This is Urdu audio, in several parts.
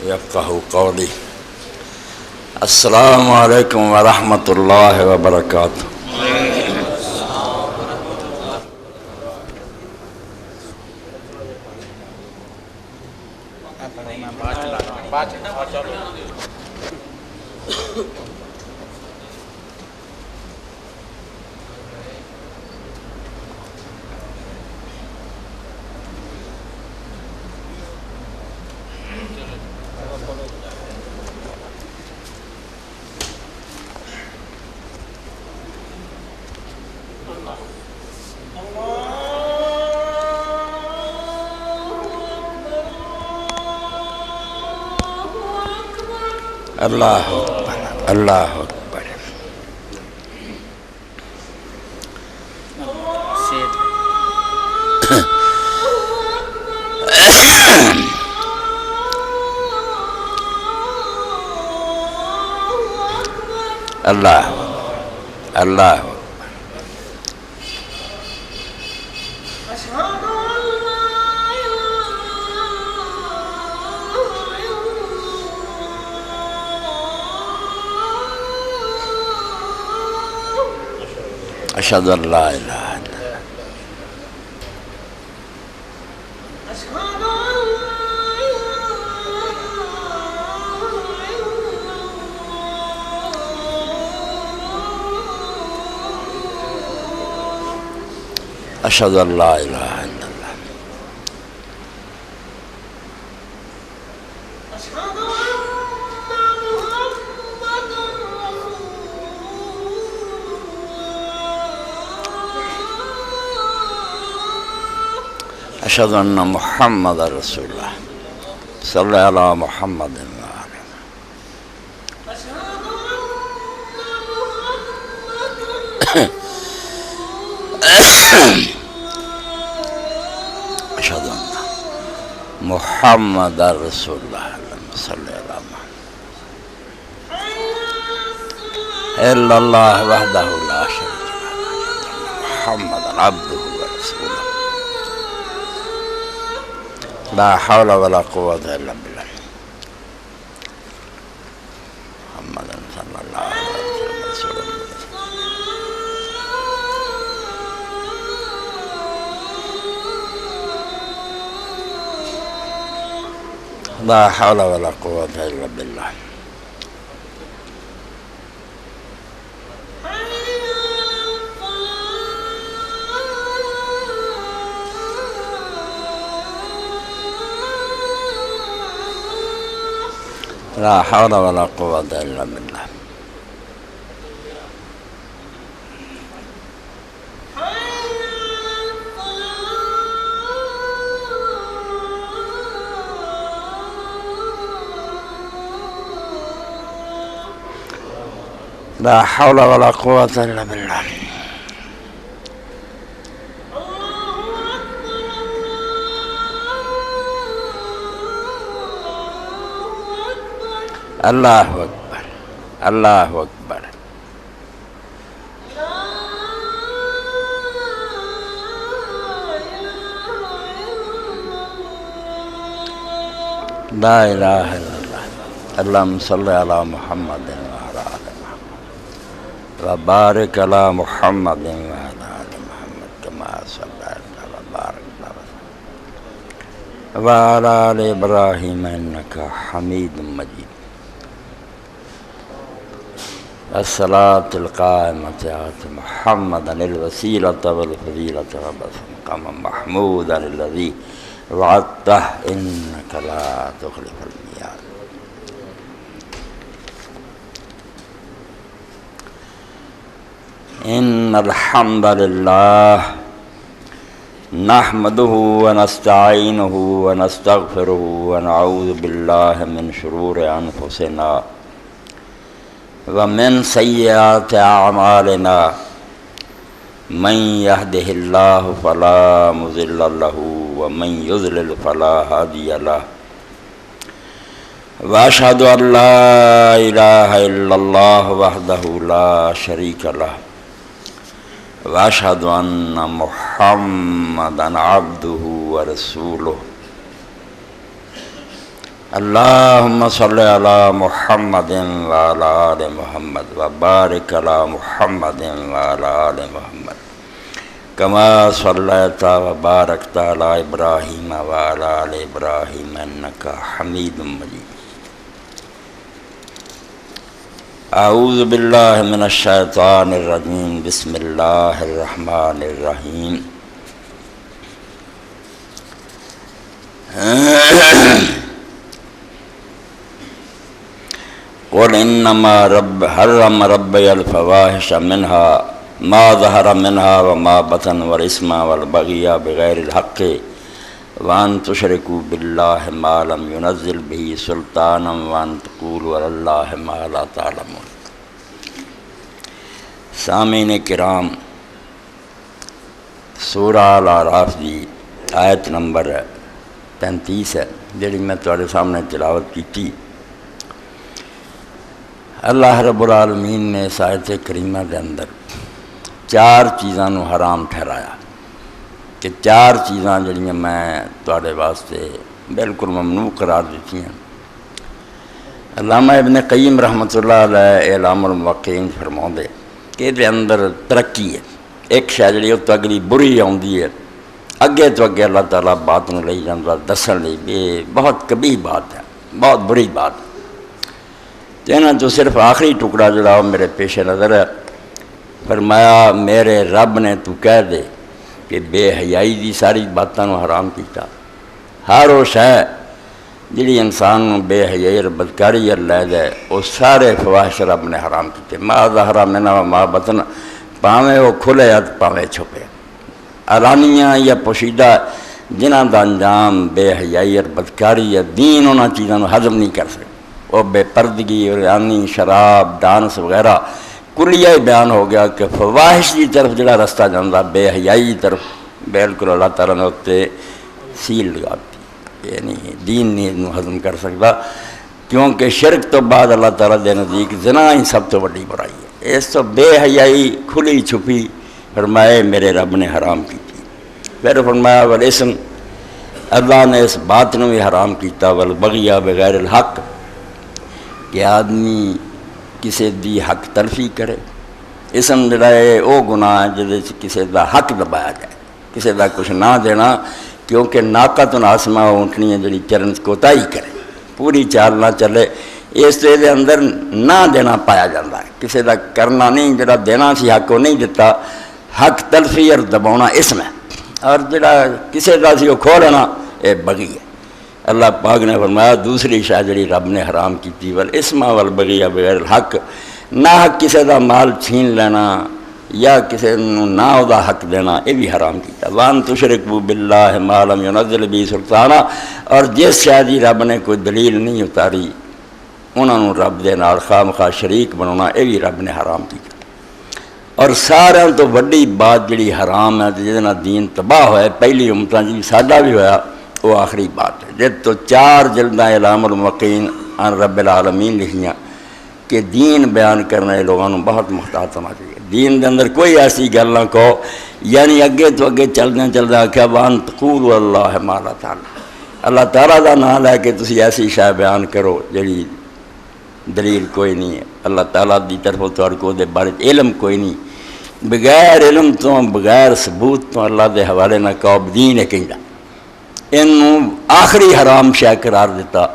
یفقہوا قولی۔ السلام علیکم ورحمۃ اللہ وبرکاتہ۔ اللہ اکبر، اللہ اکبر۔ اللہ اللہ اشہد ان لا الہ الا اللہ۔ اشہد ان لا الہ الا اللہ۔ اشہد ان محمد رسول اللہ۔ صلی علی محمد وآلہ۔ اشہد ان محمد رسول اللہ۔ صلی علی محمد الا اللہ وحدہ لا شریک لہ محمد عبدہ ورسولہ لا حول ولا قوة الا باللہ محمد صلی اللہ علیہ وسلم رسول اللہ لا حول ولا قوة الا باللہ۔ لا حول ولا قوة الا باللہ۔ لا حول ولا قوة الا باللہ۔ اللہ اکبر، اللہ اکبر۔ لا الہ الا اللہ۔ اللہم صلی علی محمد وعلی آل محمد وبارک علی محمد وعلی آل محمد کما صلیت وبارک وعلی آل ابراہیم انک حمید مجید۔ الصلاة القائمة آت محمدا الوسيلة والفضيلة وبعثه مقاما محمودا الذي وعدته إنك لا تخلف الميعاد۔ إن الحمد لله نحمده ونستعينه ونستغفره ونعوذ بالله من شرور أنفسنا ومن سيئات أعمالنا، من يهده الله فلا مضل له ومن يضلل فلا هادي له، وأشهد أن لا إله إلا الله وحده لا شريك له، وأشهد أن محمدا عبده ورسوله اللہم صلی علی محمد وعلی آل محمد وبارک علی محمد وعلی آل محمد کما صلیت وبارکت علی ابراہیم وعلی آل ابراہیم انک حمید مجید۔ اعوذ باللہ من الشیطان الرجیم، بسم اللہ الرحمن الرحیم۔ قل انما حرم ربی الفواحش منها ما ظہر منها وما بطن والاسم والبغی بغیر الحق وان تشرکوا باللہ ما لم ينزل به سلطانا وان تقولوا علی اللہ ما لا تعلمون۔ سامعین کرام، سورہ الاعراف دی آیت نمبر 35 ہے جڑی میں تواڈے سامنے تلاوت کی۔ اللہ رب العالمین نے اس آیت کریمہ دے اندر 4 چیزاں نو حرام ٹھہرایا کہ 4 چیزاں جڑیاں میں تواڈے واسطے بالکل ممنوع قرار دیتی ہیں۔ علامہ ابن قیم رحمۃ اللہ علیہ اعلام الموقعین فرماؤندے کہ دے اندر ترقی ہے، ایک شے جڑی تو اگلی بری آؤندی ہے، اگے تو اگے اللہ تعالیٰ بات نو لئی جاندا دسن لئی، یہ بہت کبھی بات ہے، بہت بری بات ہے۔ کہنا تو صرف آخری ٹکڑا جڑا وہ میرے پیش نظر ہے، فرمایا میرے رب نے تو کہہ دے کہ بے حیائی دی ساری باتاں نو حرام کیتا۔ ہر وہ شے جڑی انسان نو بے حیائی اور بدکاری لے جائے وہ سارے فواحش رب نے حرام کیتے، ما ظہر منہا وما بطن، پاویں وہ کھلے یا پاویں چھپے، علانیہ یا پوشیدہ، جنہاں دا انجام بے حیائی اور بدکاری ہے۔ دین انہاں چیزاں نو ہضم نہیں کر سکتے، وہ بے پردگی اور یعنی شراب ڈانس وغیرہ کلیہ بیان ہو گیا کہ فواحش کی طرف جڑا رستہ جاندہ بے حیائی کی طرف بالکل اللہ تعالیٰ نے اتنے سیل لگا دی، یعنی دین نہیں انہوں ہضم کر سکتا، کیونکہ شرک تو بعد اللہ تعالیٰ دے نزدیک زنا ہی سب تو بڑی برائی ہے۔ اس تو بے حیائی کھلی چھپی فرمائے میرے رب نے حرام کی تھی۔ پھر فرمایا والاسم، اللہ نے اس بات نے بھی حرام کیتا، والبغی بغیر الحق، کہ آدمی کسی دی حق تلفی کرے۔ اسم جڑا ہے وہ گناہ ہے جدے کسی دا حق دبایا جائے، کسی دا کچھ نہ دینا، کیونکہ ناقۃ آسما اونٹنی ہے جڑی چرن کوتاہی کرے، پوری چال نہ چلے، اس دے اندر نہ دینا پایا جاتا ہے، کسی دا کرنا نہیں، جڑا دینا سی حق وہ نہیں دیتا، حق تلفی اور دباؤنا اسم ہے، اور جڑا کسی دا سی وہ کھو لینا یہ بغی ہے۔ اللہ پاک نے فرمایا دوسری شاہ جڑی رب نے حرام کی تھی، والاسم والبغی بغیر الحق، نہ حق کسی دا مال چھین لینا یا کسی نو نہ او دا حق دینا، یہ بھی حرام کیتا۔ وان تشرکوا باللہ ما لم ينزل به سلطانا، اور جس شاہ دی رب نے کوئی دلیل نہیں اتاری انہوں نے رب دے نال خواہ مخواہ شریک بنانا، یہ بھی رب نے حرام کیتا۔ اور سارے تو وڈی بات جڑی حرام ہے جس نال دین تباہ ہوئے، پہلی امتاں جی سادہ بھی ہویا، وہ آخری بات ہے۔ جب تو 4 جلدہ اعلام الموقعین عن رب العالمین لکھیاں کہ دین بیان کرنے لوگوں بہت محتاط ہونا چاہیے، دین دے اندر کوئی ایسی گل نہ کہو، یعنی اگے تو اگے چلدہ کیا وان تقولوا اللہ ما لا تعلمون، اللہ تعالیٰ دا نام لے کے تسی ایسی شے بیان کرو جڑی دلیل کوئی نہیں ہے، اللہ تعالیٰ دی طرف تو کو دے بارے علم کوئی نہیں، بغیر علم تو بغیر ثبوت تو اللہ دے حوالے نہ کہو دین ہے کہندا، انہوں آخری حرام شے قرار دیتا۔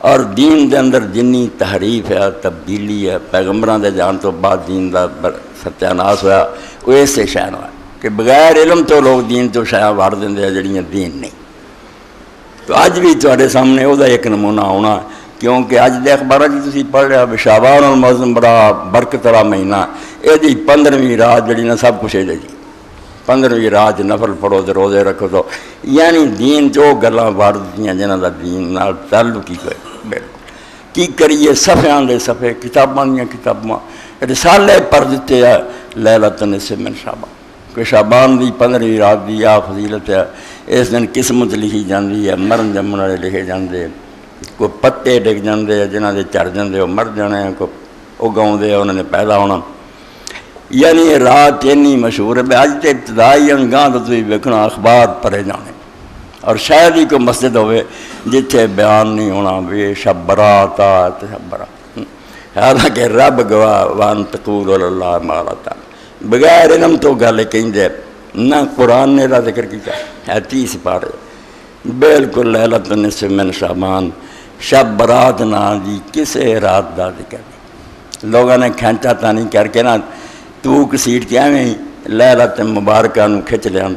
اور دین دے اندر جنی تحریف ہے، تبدیلی ہے، پیغمبران دے جان تو بعد دین دا ستیاناس ہویا، وہ اس سے شے ہوا کہ بغیر علم تو لوگ دین تو شے وار دیندے ہیں جڑیاں دین نہیں۔ تو اج بھی تواڈے سامنے وہ ایک نمونہ ہونا، کیونکہ اج دے اخباراں جی تسی پڑھ رہا شعبان المعظم بڑا برکت والا مہینہ، یہ جی 15ویں رات جڑی نا سب کچھ ہے جی 15ویں رات نفل پڑھو تو روزے رکھو تو، یعنی دین جو گلاں وار دتیاں جنہاں دا دین نال تعلق ہی کوئی بالکل کی کریے، صفحیاں دے صفحے، کتاباں دیاں کتاباں، رسالے پر دیتے ہیں لیلۃ النصف من شعبان، کہ شعبان دی 15ویں رات دی آ فضیلت ہے، اس دن قسمت لکھی جاندی ہے، مرن جمن والے لکھے جاندے، کوئی پتے ڈگ جاندے جنہاں دے چڑھ جاندے وہ مر جانے، کوئی اگاؤندے انہوں نے پیدا ہونا، یعنی رات اینی مشہور ہے۔ اج تے ابتدائی گاہ تو تھی ویکھنا اخبار پڑھے جانے، اور شاید ہی کوئی مسجد ہوئے جتھے بیان نہیں ہونا بھی شب برات آت شب برات، حالانکہ رب گواہ وان تقول اللہ مالا تعالی بغیر علم تو گل کہیں دے نہ قرآن نے را ذکر کیا ہے 30 پارے بالکل لیلۃ النصف من شعبان شب برات نا دی کسے رات دا ذکر نہیں، لوگوں نے کھینچا تانی کر کے نا تو کسیٹ کیا میں لیلۃ مبارکہ نو کھچ لیاں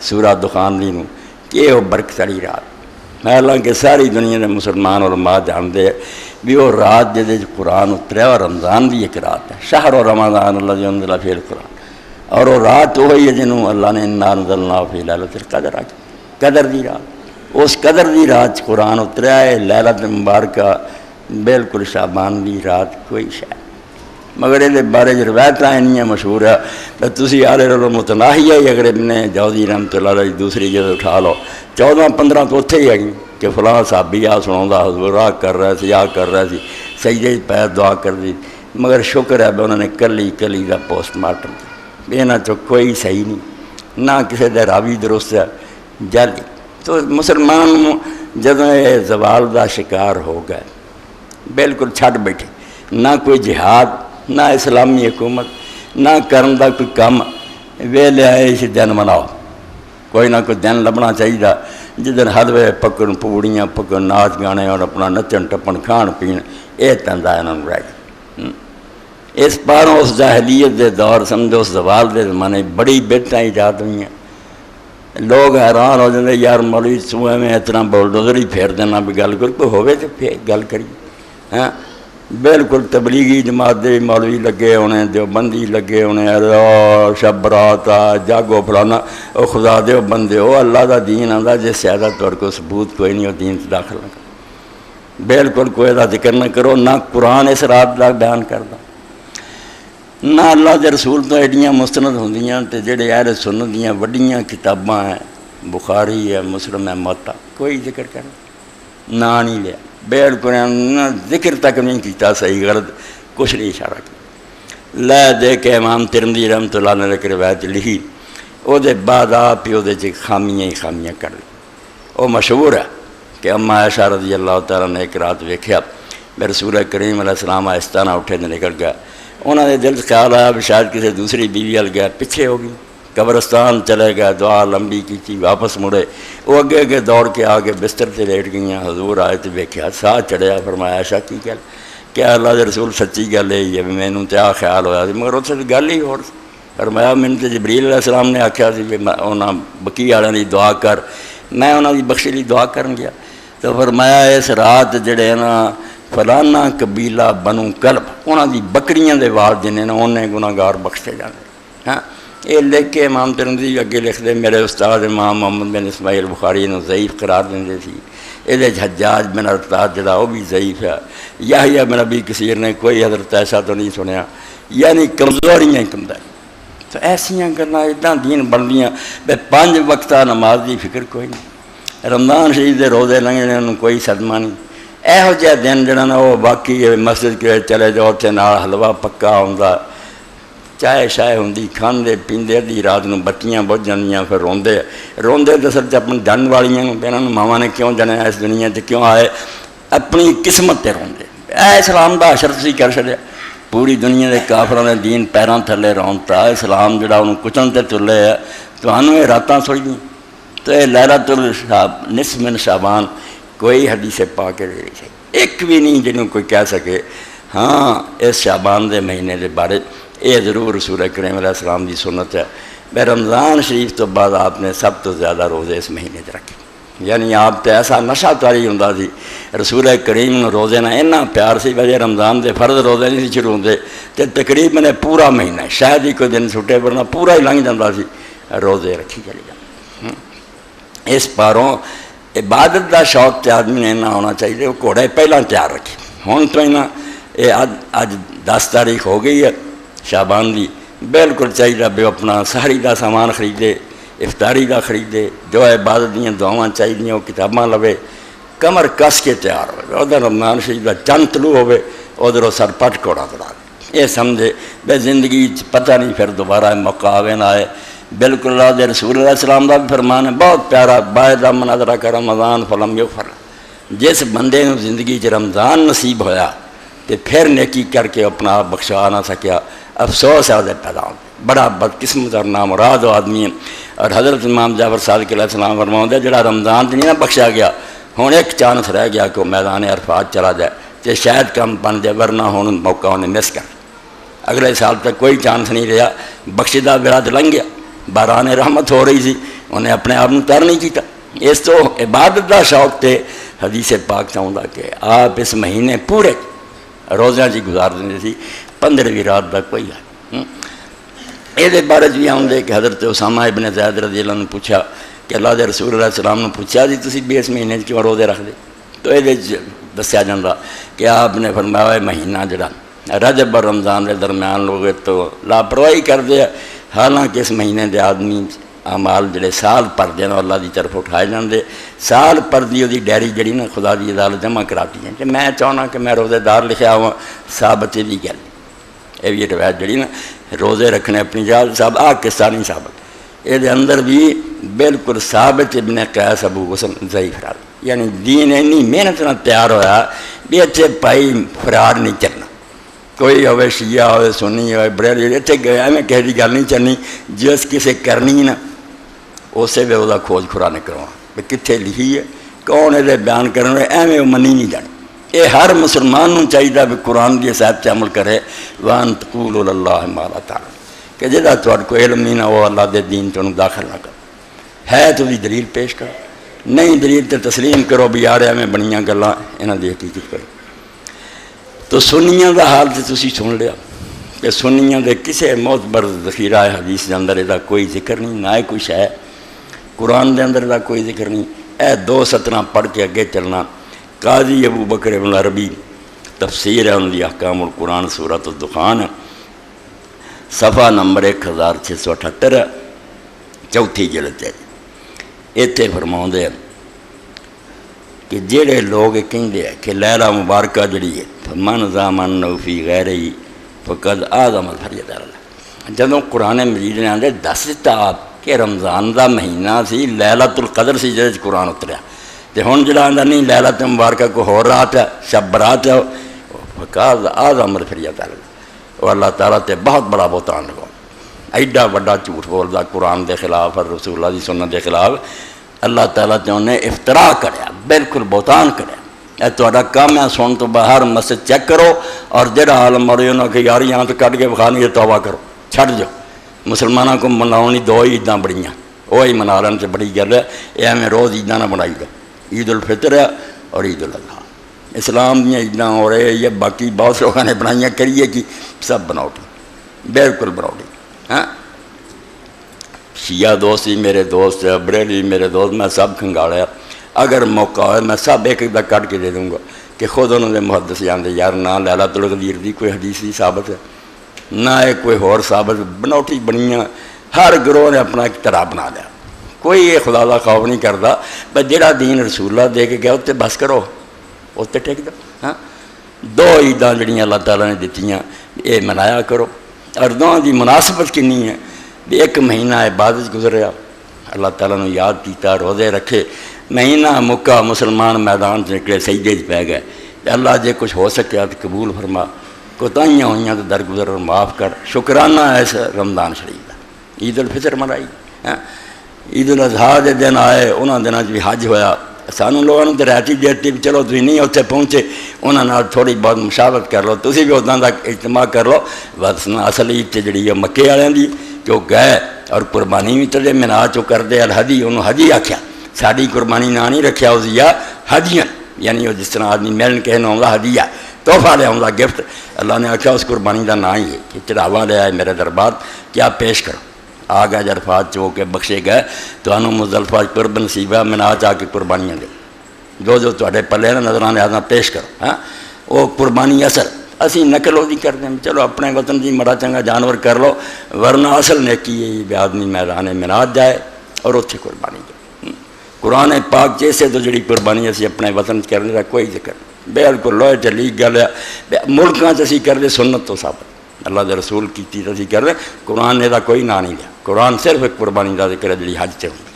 سورہ دخان دی نو کہ وہ برکت والی رات، حالانکہ ساری دنیا دے مسلمان علماء جانتے بھی وہ رات جدے قرآن اتریا اور رمضان دی ایک رات ہے، شہر رمضان الذی انزل فیہ القرآن، اور وہ رات وہی ہے جنہوں اللہ نے انا انزلناہ فی لیلۃ القدر آج قدر دی رات، اس قدر دی رات قرآن اتریا ہے، لیلۃ مبارکہ بالکل شعبان دی رات کوئی شاید، مگر یہ بارے روایت نہیں مشہور ہے تسی آلے رلو متناہی ہے، اگر ابن جوزی رحمۃ اللہ علیہ دوسری جگہ اٹھا لو 14-15 تو اتھے ہی ہے کہ فلاں صحابی آ سناؤں حضور آ کر رہا سی آ کر رہا سی سجدے پیر دعا کر دی، مگر شکر ہے انہوں نے کلی دا پوسٹ مارٹم دی، یہاں چو کوئی صحیح نہیں، نہ کسی دے راوی درست ہے جعلی۔ تو مسلمان جدوں یہ زوال دا شکار ہو گئے بالکل چھٹ بیٹھے، نہ کوئی جہاد نہ اسلامی حکومت نہ کرن دا کوئی کام، ویلے آئے اسی دن مناؤ، کوئی نہ کوئی دن لبنا چاہیے جدن حلوے پکن پوڑیاں پکن ناچ گانے اور اپنا نچن ٹپن کھان پین یہ تندا انہوں رہ گئی۔ اس پاروں اس جاہلیت دے دور سمجھو اس زوال دے زمانے بڑی بیٹاں ایجاد ہوئی ہیں، لوگ حیران ہو جاتے یار مولوی صبح میں اتنا بولڈوزر ہی پھیر دینا بھی گل کر کوئی ہوئے تو پھر گل کریے، ہاں بالکل تبلیغی جماعت دے مولوی لگے ہونے دیوبندی لگے ہونے شب برات جاگو فلانا او خدا دے بندے ہو اللہ دا دین آندا جے زیادہ طور کو ثبوت کوئی نہیں ہو دین سے داخل نہ کرو، بالکل کوئی دا ذکر نہ کرو، نہ قرآن اس رات دا بیان کردا، نہ اللہ دے رسول تو ایڈیاں مستند ہوندیاں تے جڑے اہل سنت دیاں وڈیاں کتاباں ہیں، بخاری ہے مسلم ہے موطا، کوئی ذکر کرنا نہ نہیں لیا، بالکل ذکر تک نہیں کیتا، صحیح غلط کچھ نہیں اشارہ کیا، لے دے کے امام ترمذی رحمۃ اللہ نے ایک روایت لکھی، او دے بعد آپ ہی او دے خامیاں ہی خامیاں کر لی، وہ مشہور ہے کہ اما عائشہ رضی اللہ تعالیٰ نے ایک رات ویکھیا میں رسول کریم علیہ السلام آہستانہ اٹھے تو نکل گیا، انہوں نے دل سے خیال آیا بھی شاید کسی دوسری بیوی ال گیا، پیچھے ہو گئی، قبرستان چلے گئے، دعا لمبی کی واپس مڑے، وہ اگے اگے دوڑ کے آگے بستر سے لیٹ گئیں، حضور آئے تو ویکھیا ساہ چڑھیا، فرمایا عائشہ کی گل کیا اللہ دے رسول سچی گل ہے مینوں تے آ خیال ہویا سی، مگر اتنے گل ہی ہو، فرمایا مینوں تے جبریل علیہ السلام نے آکھیا سی کہ انہاں بقی والوں دی دعا کر، میں انہاں دی بخشی لی دعا کرن گیا، تو فرمایا اس رات جڑے نا فلانا قبیلہ بنو کلب انہاں دی بکریاں دے وال جنے نا انہیں گناہگار بخشتے جانے، ہاں یہ لکھ کے امام ترمذی اگے لکھ دے، میرے استاد امام محمد بن اسماعیل بخاری نے ضعیف قرار دیں سی، یہ حجاج بن ارطاد جڑا وہ بھی ضعیف ہے، یحییٰ بن ابی کثیر نے کوئی حضرت ایسا تو نہیں سنیا، یعنی کمزوریاں ہی کمزوری، تو ایسیاں گلاں اتنا دین بندیاں بے 5 وقتہ نماز دی فکر کوئی نہیں، رمضان شریف دے روزے لنگنے انہوں کوئی صدمہ نہیں، یہو جہ دن جڑا نا وہ باقی مسجد کے چلے جاؤ اتنے نال حلوہ پکا ہوندا، چائے شائے ہوندی، کھاندے پیندے، ادھی رات نو بتیاں بجھ جاندیاں، پھر روندے روندے تو اصل اپنے جن والیاں انہوں نے ماواں نے کیوں جنیا اس دنیا تے کیوں آئے، اپنی قسمت تے روندے، اسلام دا حشر تسی کر چھڈیا، پوری دنیا دے کافراں دے دین پیراں تھلے رونتا، اسلام جڑا انہوں کچن تے تلے ہے، تانوں یہ راتاں سوئیاں، تو یہ لیلۃ النصف من شعبان کوئی حدیث پاک کے لے ایک بھی نہیں جنہوں کوئی کہہ سکے ہاں اس شعبان دے مہینے دے بارے یہ ضرور رسول کریم علیہ السلام دی سنت ہے، میں رمضان شریف تو بعد آپ نے سب تو زیادہ روزے اس مہینے دے رکھے، یعنی آپ تے ایسا نشہ تاری ہوندا سی، رسول کریم نے روزے نہ اتنا پیار سی وجہ رمضان دے فرض روزے نہیں سی شروع ہوندے تے تقریباً پورا مہینہ شاید ہی کوئی دن چھٹے ورنہ پورا ہی لنگھ جاتا سی روزے رکھی چلی جاندے۔ اس پاروں عبادت دا شوق تے آدمی نے نہ ہونا چاہیے، وہ گھوڑے پہلا تیار رکھے، ہوں تو یہ اج 10 تاریخ ہو گئی ہے شعبان دی، بالکل چاہیے بھی اپنا سحری دا سامان خریدے، افطاری دا خریدے، جو عبادت دیاں دعاواں چاہیے وہ کتاباں لوے، کمر کس کے تیار ہوئے، ادھر رمضان شریف دا چند طلوع ہوئے، ادھر سر پٹ کوڑا دوڑا، یہ سمجھے بے زندگی پتہ نہیں پھر دوبارہ موقع آوے نہ آئے، بالکل اللہ دے رسول علیہ السلام کا بھی فرمان ہے بہت پیارا، باعث مناظرہ کا رمضان فلم یغفر، جس بندے نے زندگی چ رمضان نصیب ہویا تو پھر نیکی کر کے اپنا آپ بخشا نہ سکیا، افسوس ہے وہ پیدا ہو، بڑا بدقسمت اور نامراد آدمی ہے۔ اور حضرت امام جعفر صادق علیہ السلام فرماؤں جڑا رمضان نہیں نہ بخشا گیا، ہوں ایک چانس رہ گیا کہ وہ میدان عرفات چلا جائے تو شاید کم بن جائے، ورنہ ہوں موقع انہیں مس کر، اگلے سال تک کوئی چانس نہیں رہا، بخشیدہ برات لنگ گیا، باران رحمت ہو رہی تھی، انہیں اپنے آپ تر نہیں کیتا۔ اس تو عبادت کا شوق تھے، حدیث پاک چاہتا کہ آپ اس مہینے پورے روزہ جی گزار دیں سی، 15ویں رات تک کوئی ہے۔ یہ بارے بھی آؤں کہ حضرت اسامہ ابن زید رضی اللہ عنہ نے پوچھا کہ اللہ دے رسول علیہ السلام نے پوچھا جی تسی بھی اس مہینے کیوں روزے رکھ دے؟ تو یہ دسیا جاتا کہ آپ نے فرمایا مہینہ جڑا رجب اور رمضان کے درمیان لوگ تو لاپرواہی کرتے ہیں، حالانکہ اس مہینے دے آدمی اعمال جڑے سال پر دے اللہ دی طرف اٹھائے جاندے، سال پر دی وہ ڈائری جڑی نا خدا دی عدالت جمع کراتی ہیں کہ میں چاہنا کہ میں روزے دار لکھا ہوا، ثابت بھی گل یہ بھی روایت جڑی نا روزے رکھنے اپنی جال صاحب کسانی ثابت، یہ اندر بھی بالکل ثابت ابن قیس ابو حسن ضعیف فرار، یعنی دین اینی محنت نہ تیار ہویا بھی اتنے پائی فرار نہیں چلنا، کوئی ہوئے شیعہ ہوئے سنی ہوئے بریلوی اتنے گیا میں کہہ دی گل نہیں چلنی، جس کسے کرنی نا اسے بھی وہ کھوج کھرانے کروا بھی کتنے لکھی ہے کون یہ بیان کرنے ایویں وہ منی نہیں جانی۔ یہ ہر مسلمان نو چاہیے بھی قرآن کی صاحب سے عمل کرے، وان تقولوا اللہ ما لا تعلمون، کہ جہاں تھوڑے کو علم نہیں نہ وہ اللہ دے دین تو داخل نہ کرو، ہے تو بھی دلیل پیش کرو، نہیں دلیل تو تسلیم کرو بھی یار ایویں بنیاں گلاں انہاں دی حقیقت کرو۔ تو سنیاں دا حال تو تسی سن لیا کہ سنیاں دے کسے معتبر ذخیرہ حدیث دے اندر دا کوئی ذکر نہیں، نہ کچھ ہے قرآن دے اندر دا کوئی ذکر نہیں۔ اے دو سطرہ پڑھ کے اگے چلنا، قاضی ابو بکر ابن عربی تفسیر ہے ان دی احکام القرآن سورۃ الدخان صفحہ نمبر 1678 چوتھی جلد ہے، اتنے فرماؤں دے کہ جڑے لوگ کہندے ہیں کہ لیلہ مبارکہ جڑی ہے من زامن فی غیرہی فقد اعظم الفریضۃ اللہ، جدوں قرآن مجید نے آندے دس دیتا آپ کہ رمضان دا مہینہ سی لیلۃ القدر سی جس قرآن اتریا، تے ہن جڑا آندا نہیں لیلۃ مبارکہ کو ہور رات ہے شب برات ہے، فقد اعظم الفریضۃ اللہ، اور اللہ تعالیٰ تے بہت بڑا بہتان لگا، ایڈا بڑا جھوٹ بولدا قرآن دے خلاف اور رسول اللہ دی سنت دے خلاف، اللہ تعالیٰ تے انہیں افتراء کریا، بالکل بہتان کریا۔ اے تہاڈا کام ہے سن تو باہر مسجد چیک کرو، اور جڑا عالم مرے انہاں کہ یار یہاں تو کٹ کے بخانی ہے توبہ کرو، چھڑ جاؤ، مسلمانوں کو مناؤنی دو عیداں بڑیاں، وہی منا لین سے بڑی گل ہے، یہ ہمیں روز عیداں نہ بنائی گا، عید الفطر ہے اور عید الاضحیٰ، اسلام دیا عیداں ہو رہے یہ باقی بہت لوگوں نے بنائیاں کریے کہ سب بناوٹی، بالکل بناوٹی۔ ہاں شیعہ دوست ہی میرے دوست ہے، بریلوی میرے دوست، میں سب کھنگاڑیا، اگر موقع ہوئے میں سب ایک ایک دا کٹ کے دے دوں گا کہ خود انہوں نے محدث جاندے یار نہ لیلۃ القدر دی کوئی حدیثی ثابت ہے، نہ ایک کوئی اور ثابت، بنوٹی بنیاں، ہر گروہ نے اپنا ایک طرح بنا لیا، کوئی یہ خدا دا خوف نہیں کرتا، بس جڑا دین رسول اللہ دے کے گیا اتنے بس کرو، اتنے ٹھیک دو۔ ہاں دو عیداں جڑیاں اللہ تعالیٰ نے دتیاں یہ منایا کرو، اور دونوں دی مناسبت کنی ہے بھی ایک مہینہ عبادت گزریا، اللہ تعالیٰ نے یاد کیتا، روزے رکھے، مہینہ مکہ مسلمان میدان سے نکلے سجدے پہ گئے، اللہ جے کچھ ہو سکیا تو قبول فرما، کوتاہیاں ہوئیاں تو درگزر اور معاف کر، شکرانہ ایسا رمضان شریف دا۔ عید الفطر منائی، عید الاضحیٰ دے دن آئے، انہاں دنوں بھی حج ہویا، سانوں لوگوں نے تو رہتی دیتی بھی چلو تھی نہیں اتنے پہنچے، انہاں نال تھوڑی بہت مشاورت کر لو، تسی بھی اتنا دا اجتماع کر لو، بس اصل عید تے جڑی ہے مکے والوں دی جو گئے اور قربانی بھی تلے منا چو کر دے الحدی، انہوں حجی آکھیا، ساری قربانی نہ نہیں رکھیا اسیا حجیاں، یعنی وہ جس طرح آدمی ملن کہنا آؤں ہدیہ تحفہ لے آؤں گفٹ، اللہ نے آکھیا اس قربانی کا نا ہی ہے کہ چڑھاوا لے آئے میرے دربار کیا پیش کرو، آ گئے عرفات چو کے بخشے گئے تو انہوں مزدلفہ قرب نصیبہ منا چاہ کے قربانیاں دے جو تھوڑے پلے نا نظرانے آدھا پیش کرو، ہاں وہ قربانی اصل اسی نقل وہ کر دیں، چلو اپنے وطن کی مڑا چنگا جانور کر لو، ورنہ اصل نیکی ہے بھی آدمی میدان مناد جائے اور اتنے قربانی دے۔ قرآن پاک جیسے تو جڑی قربانی اسی اپنے وطن کرنے کا کوئی ذکر بالکل لوہے چلی گل ہے، ملکاں اسی کر دے سنت تو ثابت، اللہ دے رسول کیتی تے کر رہے قرآن نے دا کوئی نا نہیں لیا قرآن صرف ایک قربانی دا ذکر ہے جڑی حج تے ہوندی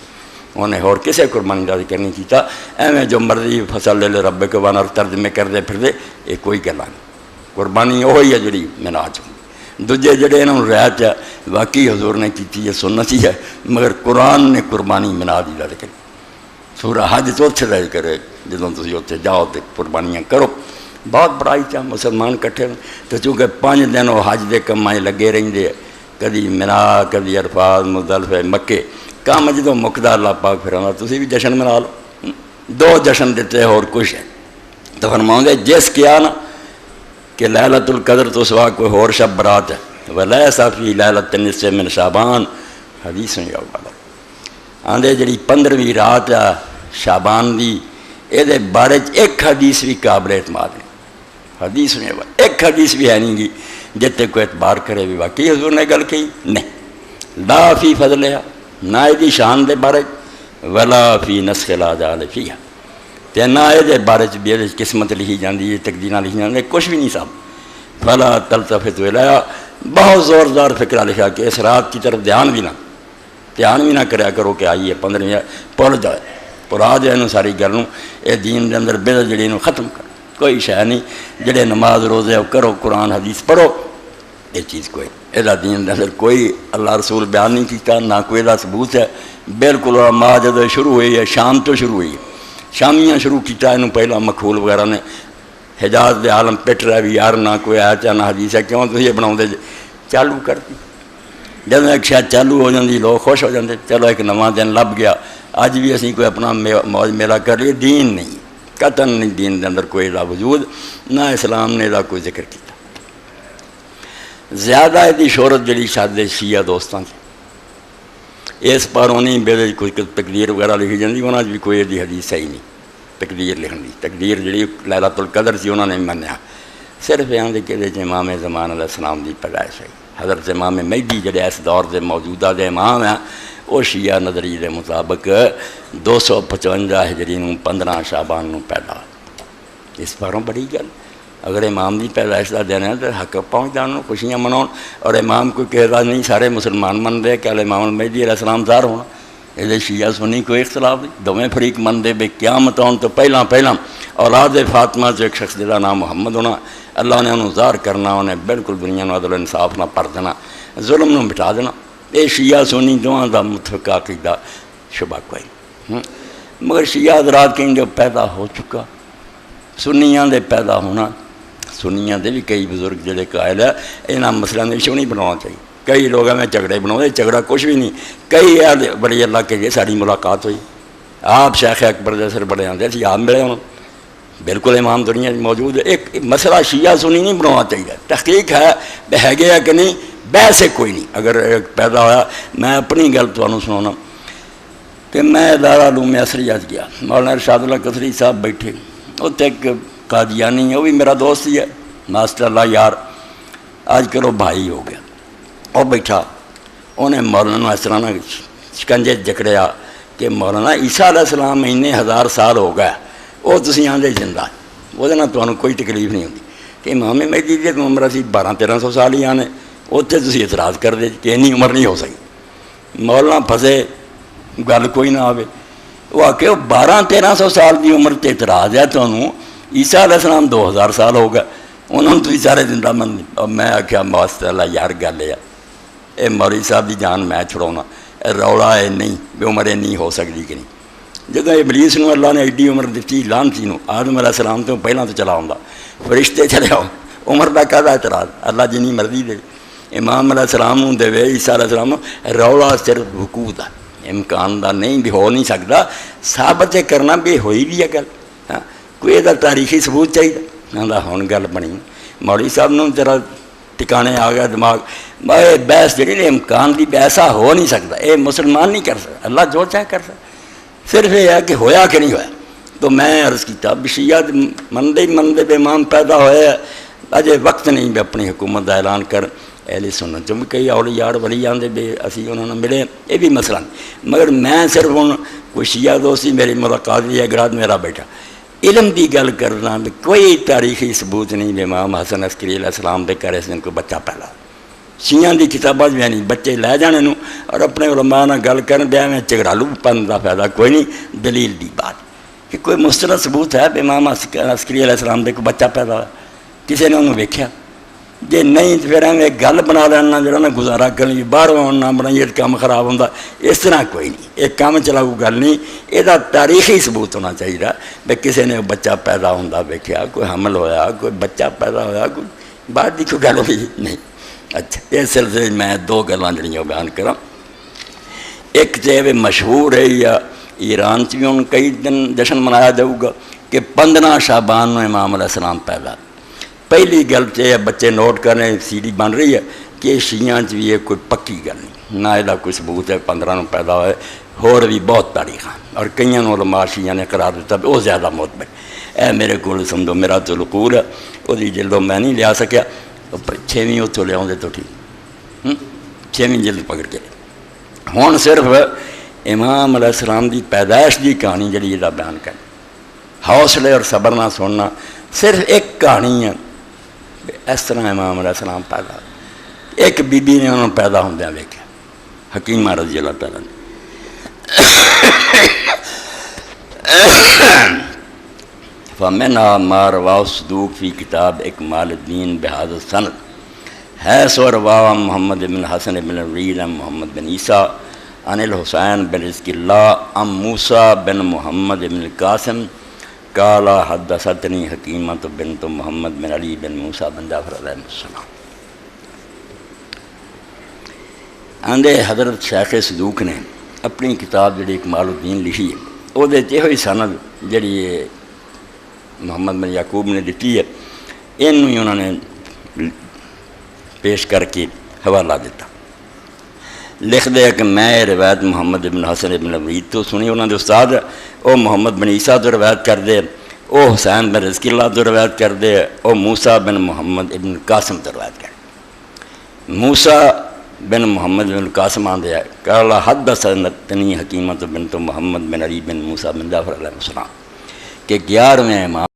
انہیں اور کسے قربانی دا ذکر نہیں کیتا ایویں جو مرضی فصل لے ربک وانر ترجمے کردے پھردے یہ کوئی گل نہیں قربانی وہی ہے جڑی مناج ہوندی دوجے جڑے انہوں رعایت واقعی حضور نے کیتی ہے سنت ہی ہے مگر قرآن نے قربانی مناج دا ذکر سورہ حج تو اتنے رہ کرے جدوں تسی اتنے جاؤ تو قربانیاں کرو بہت بڑائی چاہ مسلمان کٹھے تو چونکہ 5 دن وہ حج دے کمائیں لگے رہندے کدی منا کدی عرفات مزدلفہ مکے کام جدوں مکدا اللہ پاک پھر آندا تسی بھی جشن منا لو 2 جشن دیتے اور کچھ ہے تو فرماؤں گے جس کیا نا کہ لیلۃ القدر تو سوا کوئی اور شب برات ہے ولیس فی لیلۃ النصف من شعبان حدیث سنی ہوگا آندے جڑی 15ویں رات ہے شعبان دی یہ بارے ایک حدیث بھی قابل اعتماد نہیں حدیث نے ایک حدیث بھی ہے نہیں گی جتے کوئی اعتبار کرے بھی واقعی حضور نے گل کی نہیں لا فی فضلہ نہ یہ شان دے بارے ولا فی نسخ الاجال فیہا تے نہ یہ بارے بھی قسمت لکھی جاندی ہے تقدیراں لکھی جاندی کچھ بھی نہیں صاحب فلا تلتفت الیہا بہت زوردار فکرہ لکھا کہ اس رات کی طرف دھیان بھی نہ کریا کرو کہ آئیے 15ویں پڑھ جائے پڑھا جائے انہوں ساری گلوں اے دین دے اندر بدعت جڑی انہوں ختم کر کوئی شے نہیں جڑے نماز روزے کرو قرآن حدیث پڑھو یہ چیز کوئی ادا دین دے اندر کوئی اللہ رسول بیان نہیں کیتا نہ کوئی دا ثبوت ہے بالکل علماء جدو شروع ہوئی ہے شام تو شروع ہوئی ہے شامیاں شروع کیتا انہوں پہلا مکھول وغیرہ نے حجاز دے عالم پٹ رہا بھی یار نہ کوئی آیا چاہ نہ حدیث ہے کیوں تو یہ بناؤں دے چالو کر دی جب ایک شاید چالو ہو جاندی لوگ خوش ہو جاندے چلو ایک نواں دن لب گیا اج بھی اسی کوئی اپنا موج میلہ کر لیے دین نہیں قطن نہیں دین دے اندر کوئی دا وجود نہ اسلام نے دا کوئی ذکر کیتا زیادہ دی شہرت جڑی شادے شیعہ دوستاں کی اس پر انہیں بے کوئی تقدیر وغیرہ لکھی جاندی انہاں بھی کوئی دی حدیث ہے ہی نہیں تقدیر لکھن دی تقدیر جڑی لیلۃ القدر سی انہوں نے منیا صرف یہاں دے کہ امام زمان علیہ السلام دی پیدائش ہے حضرت امام مہدی جڑے اس دور دے موجودہ دے امام ہیں وہ شیعہ نظری دے مطابق 255 ہجری 15 شعبان نو پیدا اس پاروں بڑی گل اگر امام دی پیدائش دا دن ہے تو حق پہنچ جانو خوشیاں مناؤ اور امام کوئی کہتا نہیں سارے مسلمان من دے کہ امام المہدی علیہ السلام ظاہر ہونا یہ شیعہ سنی کوئی اختلاف نہیں دونوں فریق من دے بے قیامت آن تو پہلا اولاد فاطمہ سے ایک شخص جہاں نام محمد ہونا اللہ نے انہوں ظاہر کرنا انہیں بالکل دنیا نو عدل انصاف نہ پر دینا ظلم نو مٹا دینا یہ شیعہ سنی دونوں دا متفق عقیدہ شبہ کوئی مگر شیعہ حضرات کہیں جو پیدا ہو چکا سنیاں دے پیدا ہونا سنیاں دے بھی کئی بزرگ جڑے قائل ہے انہاں مسئلہ نے ایشو نہیں بنانا چاہیے کئی لوگ میں جھگڑے بناؤ جھگڑا کچھ بھی نہیں کئی بڑی اللہ کے لیے ساری ملاقات ہوئی آپ شیخ اکبر جیسے بڑے آتے تھے آپ ملے انہوں بالکل امام دنیا موجود ہے ایک مسئلہ شیعہ سنی نہیں بنانا چاہیے تحقیق ہے گیا کہ نہیں بحث ہے کوئی نہیں اگر پیدا ہوا میں اپنی گل تمہیں سنانا کہ میں دارالعلوم عصریات گیا مولانا ارشاد اللہ قصری صاحب بیٹھے اتنے ایک قادیانی ہے وہ بھی میرا دوست ہی ہے ماسٹر اللہ یار آج کل وہ بھائی ہو گیا اور بیٹھا انہیں مولانا اس طرح شکنجے جکڑیا کہ مولانا عیسیٰ علیہ السلام اتنے 1000 سال ہو گئے وہ تسی آندے زندہ وہ تمہیں کوئی تکلیف نہیں ہوتی کہ امام مہدی دی عمر اسی 1200-1300 سال ہی آنے اتنے تسی اعتراض کر دے کہ اتنی عمر نہیں ہو سکی مولانا پھسے گل کوئی نہ آئے وہ آ کے 1200-1300 سال کی عمر تے اعتراض ہے تمہیں عیسیٰ علیہ السلام 2000 سال ہو گئے انہوں تھی سارے زندہ من اور میں آخیا ماسٹر اللہ یار گل ہے یہ مولوی صاحب کی جان میں چھڑاؤنا رولا ہے نہیں بھی عمر نہیں ہو سکتی کہ نہیں جب ابلیس نو اللہ نے ایڈی عمر دیتی لانتی نو آدم علیہ السلام تو پہلے تو چلا ہوں فرشتے چلے آؤ عمر کا کہا اعتراض اللہ جنی مرضی دے امام علیہ السلام دے عیسیٰ علیہ السلام رولا صرف حقوق ہے امکان دا نہیں بھی ہو نہیں سکتا ثابت کرنا بھی ہوئی بھی ہے گل ہاں کوئی یہ تاریخی ثبوت چاہیے کہا ہوں گل بنی مولوی صاحب نو تیرا ٹکانے آ گیا دماغ بحث جہی امکان کی ایسا ہو نہیں سکتا یہ مسلمان نہیں کر سکتا اللہ جو چاہے کر سکتا صرف یہ ہے کہ ہویا کہ نہیں ہویا تو میں عرض کیتا شیعہ مندے بے امام پیدا ہوئے اجے وقت نہیں بھی اپنی حکومت کا اعلان کر اہل سنت جو بھی کئی اولیاء ولی آندے بے اسی انہوں نے ملے یہ بھی مسئلہ نہیں مگر میں صرف ہوں کوئی شیعہ دوستی میری ملاقات بھی ہے گراد میرا بیٹا علم دی گل کرنا کوئی تاریخی ثبوت نہیں بھی امام حسن عسکری علیہ السلام دے گھر اس دن کوئی بچہ پیدا شیعہ دی کتاباں بھی نہیں بچے لے جانے نوں اور اپنے علماء نال گل کرن دے میں جھگڑالو پن دا فائدہ کوئی نہیں دلیل دی بات کہ کوئی مستند ثبوت ہے بھی امام عسکری علیہ السلام دے کوئی بچہ پیدا ہوا کسی نے انہوں ویکھیا جے نہیں تو پھر ہمیں گل بنا لینا جڑا نا گزارا کرنی باہر نہ بنائیے کام خراب ہوتا اس طرح کوئی نہیں ایک کام چلاؤ گل نہیں یہ تاریخی ثبوت ہونا چاہیے بھی کسی نے بچہ پیدا ہوتا ویکھیا کوئی حمل ہویا کوئی بچہ پیدا ہویا کوئی باہر کی کوئی گل ہوئی نہیں اچھا اس سلسلے میں دو گلاں جڑیاں بیان کراں ایک تو یہ مشہور ہے یا ایران بھی ہوں کئی دن جشن منایا جاؤ گا کہ 15 شعبان نو امام علیہ السلام پیدا پہلی گل تو یہ بچے نوٹ کریں سی ڈی بن رہی ہے کہ شیعہ بھی یہ کوئی پکی گل نہیں نہ یہ کوئی ثبوت ہے 15 نو پیدا ہوئے ہور بھی بہت تاریخ اور کئی علماء شیعہ نے قرار دیتا وہ زیادہ معتبر اے میرے کو سمجھو میرا تو القول ہے وہ جلدوں میں نہیں لیا سکیا 6ویں اتوں لیا تو ٹھیک 6ویں جلد پکڑ کے ہوں صرف امام علیہ السلام دی پیدائش دی کہانی جڑی یہ بیان کر حوصلے اور صبر نہ سننا صرف ایک کہانی ہے اس طرح امام علیہ السلام پیدا ایک بی بی نے انہوں پیدا ہوندیاں ویکھیا حکیمہ رضی اللہ تعالیٰ نے فمنها ما رواه الصدوق في كتاب إكمال الدين بهذا السند حيث رواه محمد بن حسن بن الوليد عن محمد بن عيسى عن الحسين بن رزق الله عن موسى بن محمد بن القاسم قال حدثتني حكيمة بنت محمد بن علي بن موسى بن جعفر علیہ السلام آندے حضرت شیخ صدوق نے اپنی کتاب جڑی اکمال الدین لکھی ہے وہ یہ ہوئی سند جڑی محمد بن یعقوب نے دیتی ہے انہوں ہی انہوں نے پیش کر کے حوالہ دیتا لکھ دیا کہ میں روایت محمد بن حسن بن الولید تو سنی انہوں نے استاد او محمد بن عیسیٰ تو روایت کر دے او حسین بن رزق اللہ تو روایت کر دے او موسیٰ بن محمد بن قاسم تو روایت کر دے موسیٰ بن محمد بن القاسم آندے ہے قال حدثني حکیمۃ بنت محمد بن علی بن موسیٰ بن جعفر علیہ السلام کہ 11ویں امام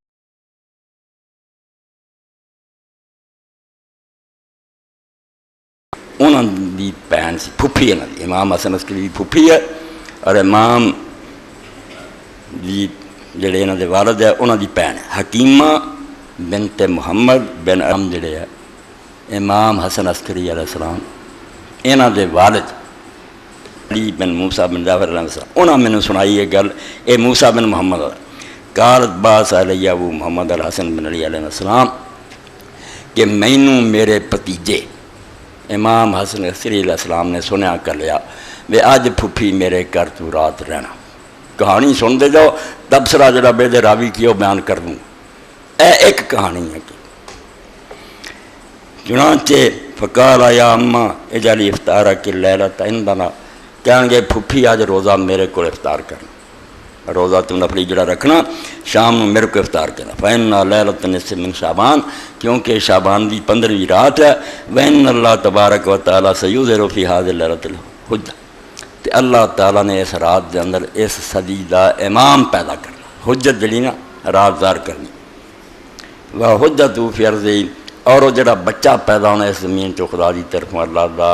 انہوں دی بہن سی پھپھی ہے دی امام حسن عسکری دی پھپھی ہے اور امام دی جڑے انہوں دے والد ہے انہوں دی بہن ہے حکیمہ بنت محمد بن ام جڑے ہے امام حسن عسکری علیہ السلام انہوں دے والد علی بن موسیٰ بن جعفر علیہ السلام انہوں نے سنائی یہ گل اے موسیٰ بن محمد قالت باس علیہ ابو محمد الحسن بن علی علیہ السلام کہ مینوں میرے پتیجے امام حسن عسکری علیہ السلام نے سنیا کر لیا وے آج پھپھی میرے گھر تو رات رہنا کہانی سن دے جاؤ تبصرہ جڑا بے دے راوی کی وہ بیان کر دوں اے ایک کہانی ہے کہ چنانچہ فقال یا اماں اجعلی افطارک اللیلۃ عندنا کہیں گے پھپھی آج روزہ میرے کو افطار کرنا روزہ تو نفلی جڑا رکھنا شام نو میرے کو افطار کرنا فإن لیلۃ نصف من شعبان کیونکہ شعبان دی 15ویں رات ہے وإن اللہ تبارک و تعالیٰ سیظہر فی ہذہ اللیلۃ الحجہ تے اللہ تعالیٰ نے اس رات دے اندر اس صدی دا امام پیدا کرنا حجت جڑی نا رازدار کرنی وہ حجت فی ارضی اور وہ جڑا بچہ پیدا ہونا اس زمین چو خدا دی طرف اللہ دا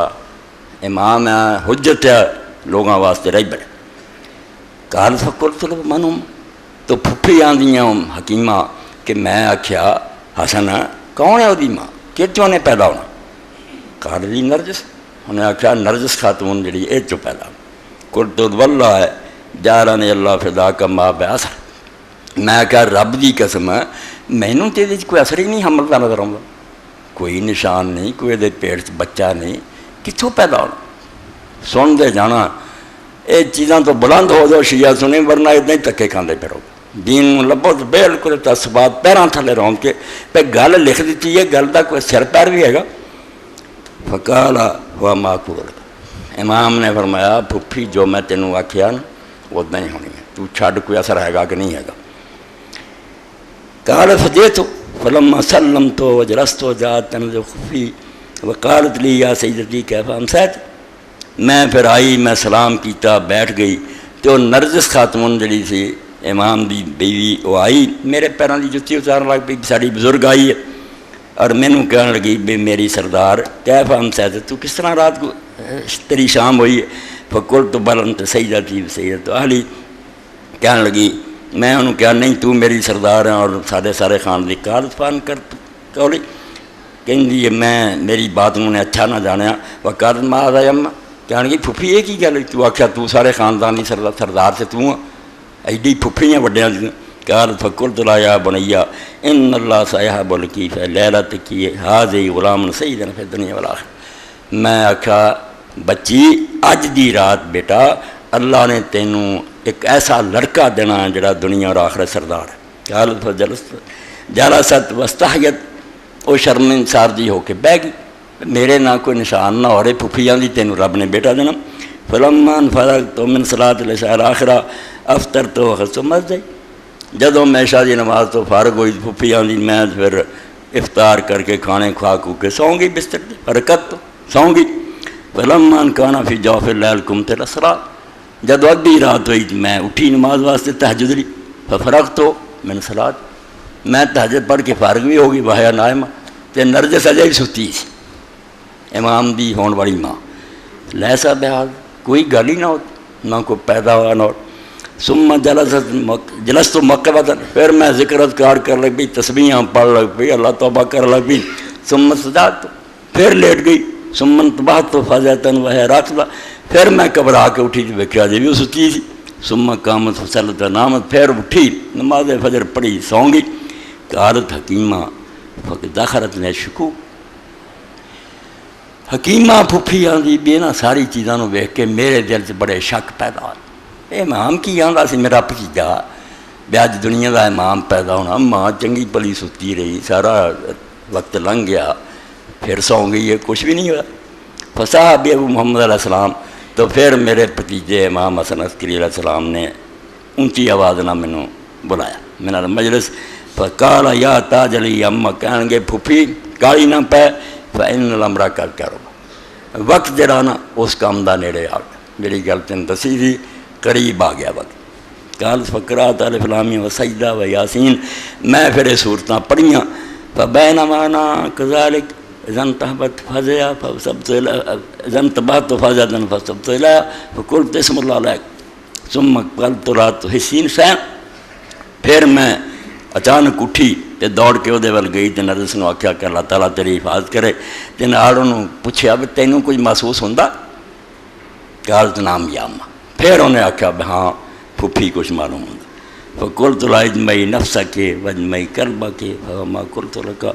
امام ہے حجت ہے لوگوں واسطے رہی بڑے قال فقلت له من هم تو پھپھی آندیاں حکیمہ کہ میں آکھیا حسن کون ہے وہ دی ماں کتوں نے پیدا ہونا قال لی نرجس انہیں آکھیا نرجس خاتون جڑی اے چو پیدا قلت واللہ ہے جعلنی اللہ فدا کا ما بأثر میں آکھیا رب دی قسم ہے مینوں تے کوئی اثر ہی نہیں حمل کا نظر آؤں گا کوئی نشان نہیں کوئی دے پیٹ سے بچہ نہیں کتوں پیدا ہونا سن دے جانا یہ چیزاں تو بلند ہو جاؤ شیعہ سنیں ورنہ اتنے ہی تکے کھاندے پھرو دین لبو تو بالکل تصبات پیراں تھلے رون کے پہ گل لکھ دیتی ہے گل دا کوئی سر پیر بھی ہے گا فقالا ہوا معقول امام نے فرمایا پھپھی جو میں تینوں آکھیا نا وہ نہیں ہونی ہے تو چھاڑ کوئی اثر ہے گا کہ نہیں ہے گا قال فجئت فلما سلمت وجلست جاءت تنزل خفي وقالت لي يا سيدتي كيف امسيت میں پھر آئی میں سلام کیتا بیٹھ گئی تو نرجس خاتون جڑی سی امام دی بیوی وہ آئی میرے پیروں کی جتی اتارن لگ پئی، ساری بزرگ آئی ہے اور مینوں کہنے لگی بھی میری سردار کیف امسیت، تو کس طرح رات کو تیری شام ہوئی ہے؟ فقلت بل انت سیدتی سیدت اہلی، کہنے لگی میں انہوں کہا نہیں تو میری سردار ہیں اور سارے خان دی قالت فان کر کولی، کہندی ہے میں میری بات انہوں نے اچھا نہ جانیا، وقالت ما ذا یما، کہنے لگی پھپھی یہ کی گل تو آخیا تو سارے خاندانی سردار سے تو ایڈی پھپھیاں وڈیاں دی، قالت فقلت لا یا بنیا ان اللہ سیحب الکیف لیلت کی حاضی غلام سیدن فی الدنیا والآخرہ، میں آخا بچی اج دی رات بیٹا اللہ نے تینوں ایک ایسا لڑکا دینا جڑا دنیا اور آخرت سردار ہے۔ قالت جلست واستحیت، وہ شرمسار جی ہو کے بہ گئی، میرے نہ کوئی نشان نہ ہو رہے پھپھیاں دی تینوں رب نے بیٹا دینا۔ فلما انفرغت من صلاۃ العشاء الآخرہ افطرت وخذت مسجد، جدوں میں عشاء دی نماز تو فارغ ہوئی پھپھیاں دی میں پھر افطار کر کے کھانے کھا کو کے سوں گئی بستر دی، حرکت تو سوں گئی۔ فلما کان فی جوف اللیل قمت الی الصلاۃ، جدوں ادھی رات ہوئی میں اٹھی نماز واسطے تہجد لی، ففرغت من الصلاۃ، میں تہجد پڑھ کے فارغ بھی ہو گئی، وہیا نائمہ، تے نرجس اجے بھی ستی سی، امام دی ہون والی ماں، لیسا بحال کوئی گل ہی نہ ہوتی، نہ کوئی پیدا ہوا نہ ہو۔ ثم جلست مقبتا، پھر میں ذکر اذکار کر لگ پئی، تسبیحاں پڑھ لگ پئی، اللہ توبہ کر لگ پئی، ثم سجدت، پھر لیٹ گئی، ثم انتبہت فزعتا وہی راقدہ، پھر میں گھبرا کے اٹھی تو ویکھیا جی بھی ستی سی، ثم قامت فصلت نامت، پھر اٹھی نماز فجر پڑھی سوں گئی۔ قالت حکیمہ فدخلت نے شکوک، حکیمہ پھپھیاں دی بھی نا ساری چیزاں نو ویکھ کے میرے دل سے بڑے شک پیدا ہوئے، امام کی آندا سی میرا بھتیجا بھی اج دنیا دا امام پیدا ہونا، ماں چنگی پلی ستی رہی، سارا وقت لنਘ گیا، پھر سو گئی ہے، کچھ بھی نہیں ہوا۔ فصاحب ابو محمد علیہ السلام، تو پھر میرے بھتیجے امام حسن عسکری علیہ السلام نے اونچی آواز نہ مینوں بلایا من المجلس، فقال یا تاج علی اما، کہن گے پھپھی کالی نہ پے، فإن الامر قد قرب، وقت جڑا نا اس کام دا نیڑے آ گیا، میری گل تین دسی تھی، قریب آ گیا وقت۔ قال فقرات الف لام و سجدہ و یاسین، میں پھر یہ صورتاں پڑھیاں، فبینما انا کذالک اذا انتبہت فزعا اذا انتبہت فزعا فاستبقت الیہ فقلت اسم اللہ علیک ثم قلت لا تحسین شیئا، پھر میں اچانک اٹھی تے دوڑ کے وہ ول گئی تے نرجس نو آکھیا کہ اللہ تعالیٰ تیری حفاظت کرے، تے نال انہوں پوچھیا بھی تینوں کچھ محسوس ہوندا؟ قالت نام یا اماں، پھر انہیں آکھیا بھی ہاں پھپھی کچھ معلوم ہوندا۔ فقلت لا اجمعی نفسک واجمعی قلبک فما قلت لک،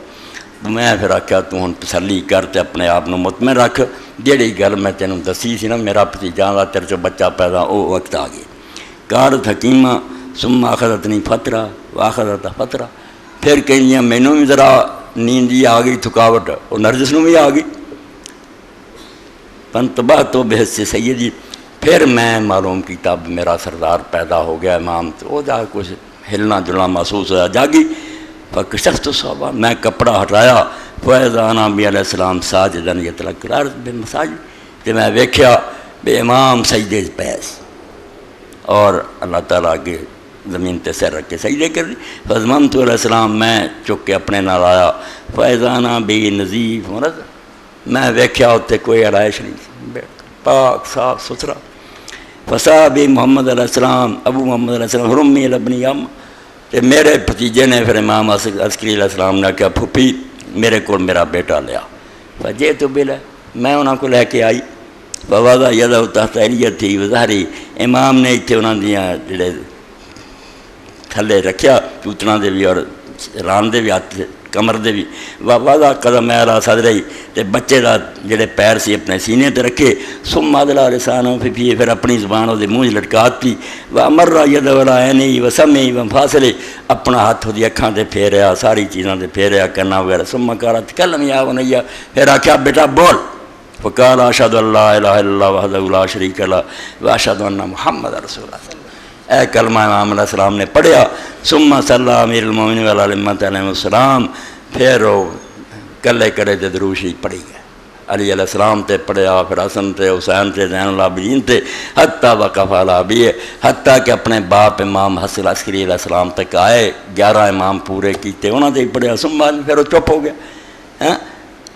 میں پھر آکھیا تو ہن تسلی کر تے اپنے آپ نو مطمئن رکھ، جیڑی گل میں تینوں دسی سی نا میرا بھتیجا دا تیرے چوں بچہ پیدا او وقت آ گیا۔ قالت حکیمہ ثم اخذتنی فترہ واخذت فترہ، پھر کہنیاں مینوں بھی ذرا نیند جی آ گئی، تھکاوٹ، اور نرجس نو بھی آ گئی۔ فانتبہت بحث سیدی، پھر میں معلوم کیتا اب میرا سردار پیدا ہو گیا امام، تو وہ جا کچھ ہلنا جلنا محسوس ہوا، جاگی۔ فکشفت الثوب، میں کپڑا ہٹایا، فاذا انا نبی علیہ السلام ساجدا یتلقی الارض بالمساجد، کہ میں ویکھیا بے امام سجدے پے اور اللہ تعالیٰ کے زمین تے سر رکھ کے سجدے کر دی۔ فضمنت علیہ السلام، میں چک کے اپنے نال آیا، فاذا انا بنظیف مرض، میں ویکھیا اتنے کوئی آرائش نہیں، پاک صاف ستھرا۔ فصاحب محمد علیہ السلام، ابو محمد علیہ السلام، رمی لبنی ام، تے میرے بھتیجے نے پھر امام عسکری علیہ السلام نے کہا پھپھی میرے کو میرا بیٹا لیا، فجے تو بلا، میں انہوں کو لے کے آئی، فوضع یدہ تحت ایلیت تھی وظہری، امام نے اتنے انہوں دیاں جڑے تھلے رکھیا چوتنا دے بھی اور ران دے بھی ہاتھ کمر دے بھی، وضع قدم اعلیٰ صدرہی، تے بچے دا جڑے پیر سی اپنے سینے تے رکھے، ثم ادلا لسانہ فی، پھر اپنی زبان وہ منہ لٹکاتی، وامر ید ولا عینی وسمعی وفاصلے، اپنا ہاتھ دی اکھاں تے پھیریا، ساری چیزاں تے پھیریا، کرنا وغیرہ، ثم قال تکلم یا بنیا، پھر آکھیا بیٹا بول، فقال اشہد ان لا الہ الا اللہ وحدہ لا شریک لہ واشہد ان محمد رسول اللہ، اے کلمہ امام علیہ السلام نے پڑھیا، ثم صلی امیر المومنین وعلی الائمۃ علیہم السلام، پھر وہ کلے کرے تے درود شریف پڑھی گئے، علی علیہ السلام تے پڑھیا، پھر حسن تے حسین تے زین العابدین تے حتیٰ وقف علی بھی، حتیٰ کہ اپنے باپ امام حسن عسکری علیہ السلام تک آئے، 11 امام پورے کیتے، انہوں نے پڑھیا، ثم پھر وہ چپ ہو گیا۔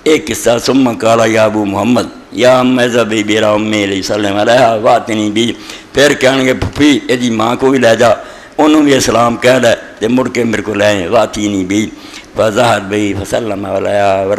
ایک قصہ، ثم قال یا ابو محمد یا ام اذهبي بی امی علیہ وسلم علیہ واتنی بھی، پھر کہنے گے پھپھی یہ ماں کو بھی لے جا، انہوں بھی اسلام کہہ لے تے مڑ کے میرے کو لے واتینی بھی، فظہر بھی فسلم علیہ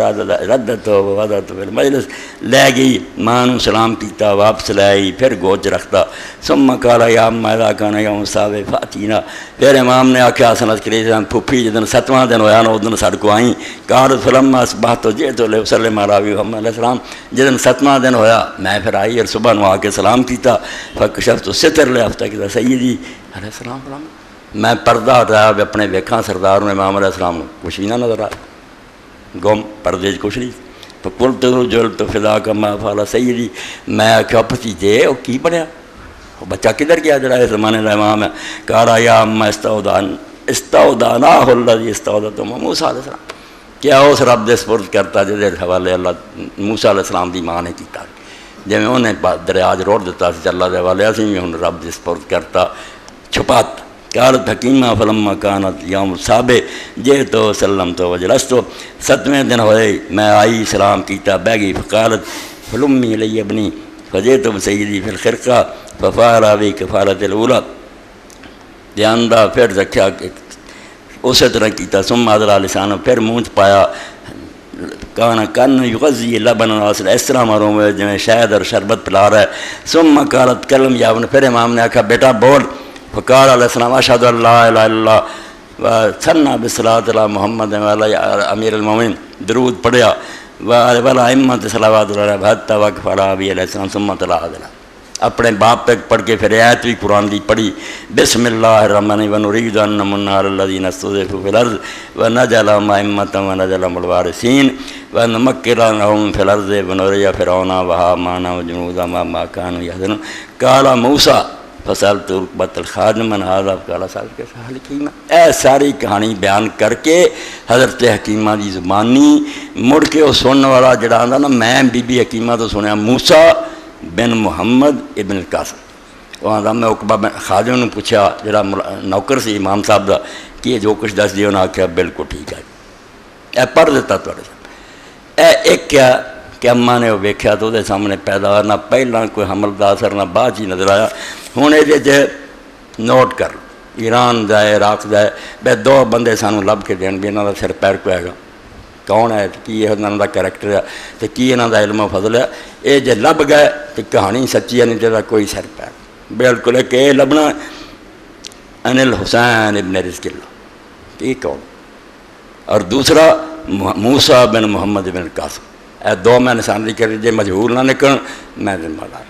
ردت و وضعت فی المجلس، لے گئی ماں نو سلام کیتا، واپس لے آئی، پھر گوچ رکھتا۔ ثم قال یا ام اذا کان یوم السابع فاتینا، پھر امام نے آکھیا حسن عسکری پھپھی جدن 7واں دن ہویا نا ادن ساڈے کو آئیں، قالت فلما اصبحت جئت لاسلم علی محمد علیہ السلام، جدن 7واں دن ہویا میں پھر آئی اور صبح نو آ کے سلام کیتا، فکشفت الستر لافتا کہ سیدی علیہ السلام فرمایا میں پردہ ہٹایا اپنے ویکھاں سردار نے امام علیہ السلام نے کچھ بھی نہ نظر آیا، گم پردے کچھ نہیں، فقلت رجلت فداک ما فعل سیدی، میں آکھیا بھتیجے وہ کی بنیا، وہ بچہ کدھر گیا جڑا اس زمانے کا امام ہے، قال یا اما استودعناہ الذی استودعتہ موسیٰ علیہ السلام، کیا اس رب دے سپرد کرتا جہدے حوالے اللہ موسیٰ علیہ السلام دی ماں نے کیتا، جی انہیں دریا روڑ دیتا سی اللہ دے حوالے، اسی بھی ہن رب دے سپرد کرتا چھپاتا۔ قالت حکیمہ فلما کانت یوم السابع جئت وسلمت وجلست، 7ویں دن ہوئے میں آئی سلام کیتا بہ گئی، فقالت فلمی الی ابنی فجئت بسیدی فی الخرقہ ففعل بی کفالۃ الاولیٰ، دھیان دا پھر رکھیا اسی طرح کیتا، ثم ادلا لسانہ پھر منہ پایا، کان کن یغذی لبن واصل، اس طرح مروں میں جویں شہد اور شربت پلا رہا ہے، ثم قالت کلم یا ابن، پھر امام نے آکھا بیٹا بول، فقال علیہ السلام اشہد ان لا الہ الا اللہ وثنى بالصلاۃ علی محمد وعلی امیر المومنین، درود پڑھیا، وعلی ائمۃ صلوات اللہ حتیٰ وقف علی ابی علیہ السلام، ثم تلا علیہ، اپنے باپ تک پڑھ کے پھر آیت بھی قرآن دی پڑھی، بسم اللہ الرحمن ونرید ان نمن علی الذین استضعفوا فی الارض ونجعلهم ائمۃ ونجعلهم الوارثین ونمکن لهم فی الارض ونری فرعون وہامان وجنودہم ما كانوا یحذرون، قال موسیٰ فسألت رکبۃ الخادم من ھذا قال سألت کے حکیمہ، اے ساری کہانی بیان کر کے حضرت حکیمہ دی زبانی مڑ کے وہ سننے والا جڑا آندا نا میں بی بی حکیمہ تو سنیا موسیٰ بن محمد ابن القاسم، وہ آندا میں عقبہ بن خادم نے پوچھا جڑا نوکر سی امام صاحب دا کہ جو کچھ دس دیو، انہاں آکھیا بالکل ٹھیک ہے، اے پڑھ دیتا تواڈے سامنے، اے ایک کیا کہ اماں نے وہ ویکھیا تو دے سامنے پیدا ہوا، نہ پہلا کوئی حمل دا اثر نہ بعد ہی نظر آیا۔ ہوں یہ نوٹ کر ایران دا ہے عراق دا ہے، بے 2 بندے سانوں لب کے دین بھی انہاں دا سر پیر کوئی گا کون ہے، کی انہاں دا کریکٹر ہے تو کی انہاں دا علم و فضل ہے، یہ جے لب گئے تو کہانی سچی ہے، نہیں تو کوئی سر پیر بالکل ہے کہ یہ لبنا ان الحسین ابن رزق اللہ، یہ کون، اور دوسرا موسیٰ بن محمد بن القاسم، اے 2 میں نشاندہی کر جے مجہول نہ نکلن میں ذمہ دار،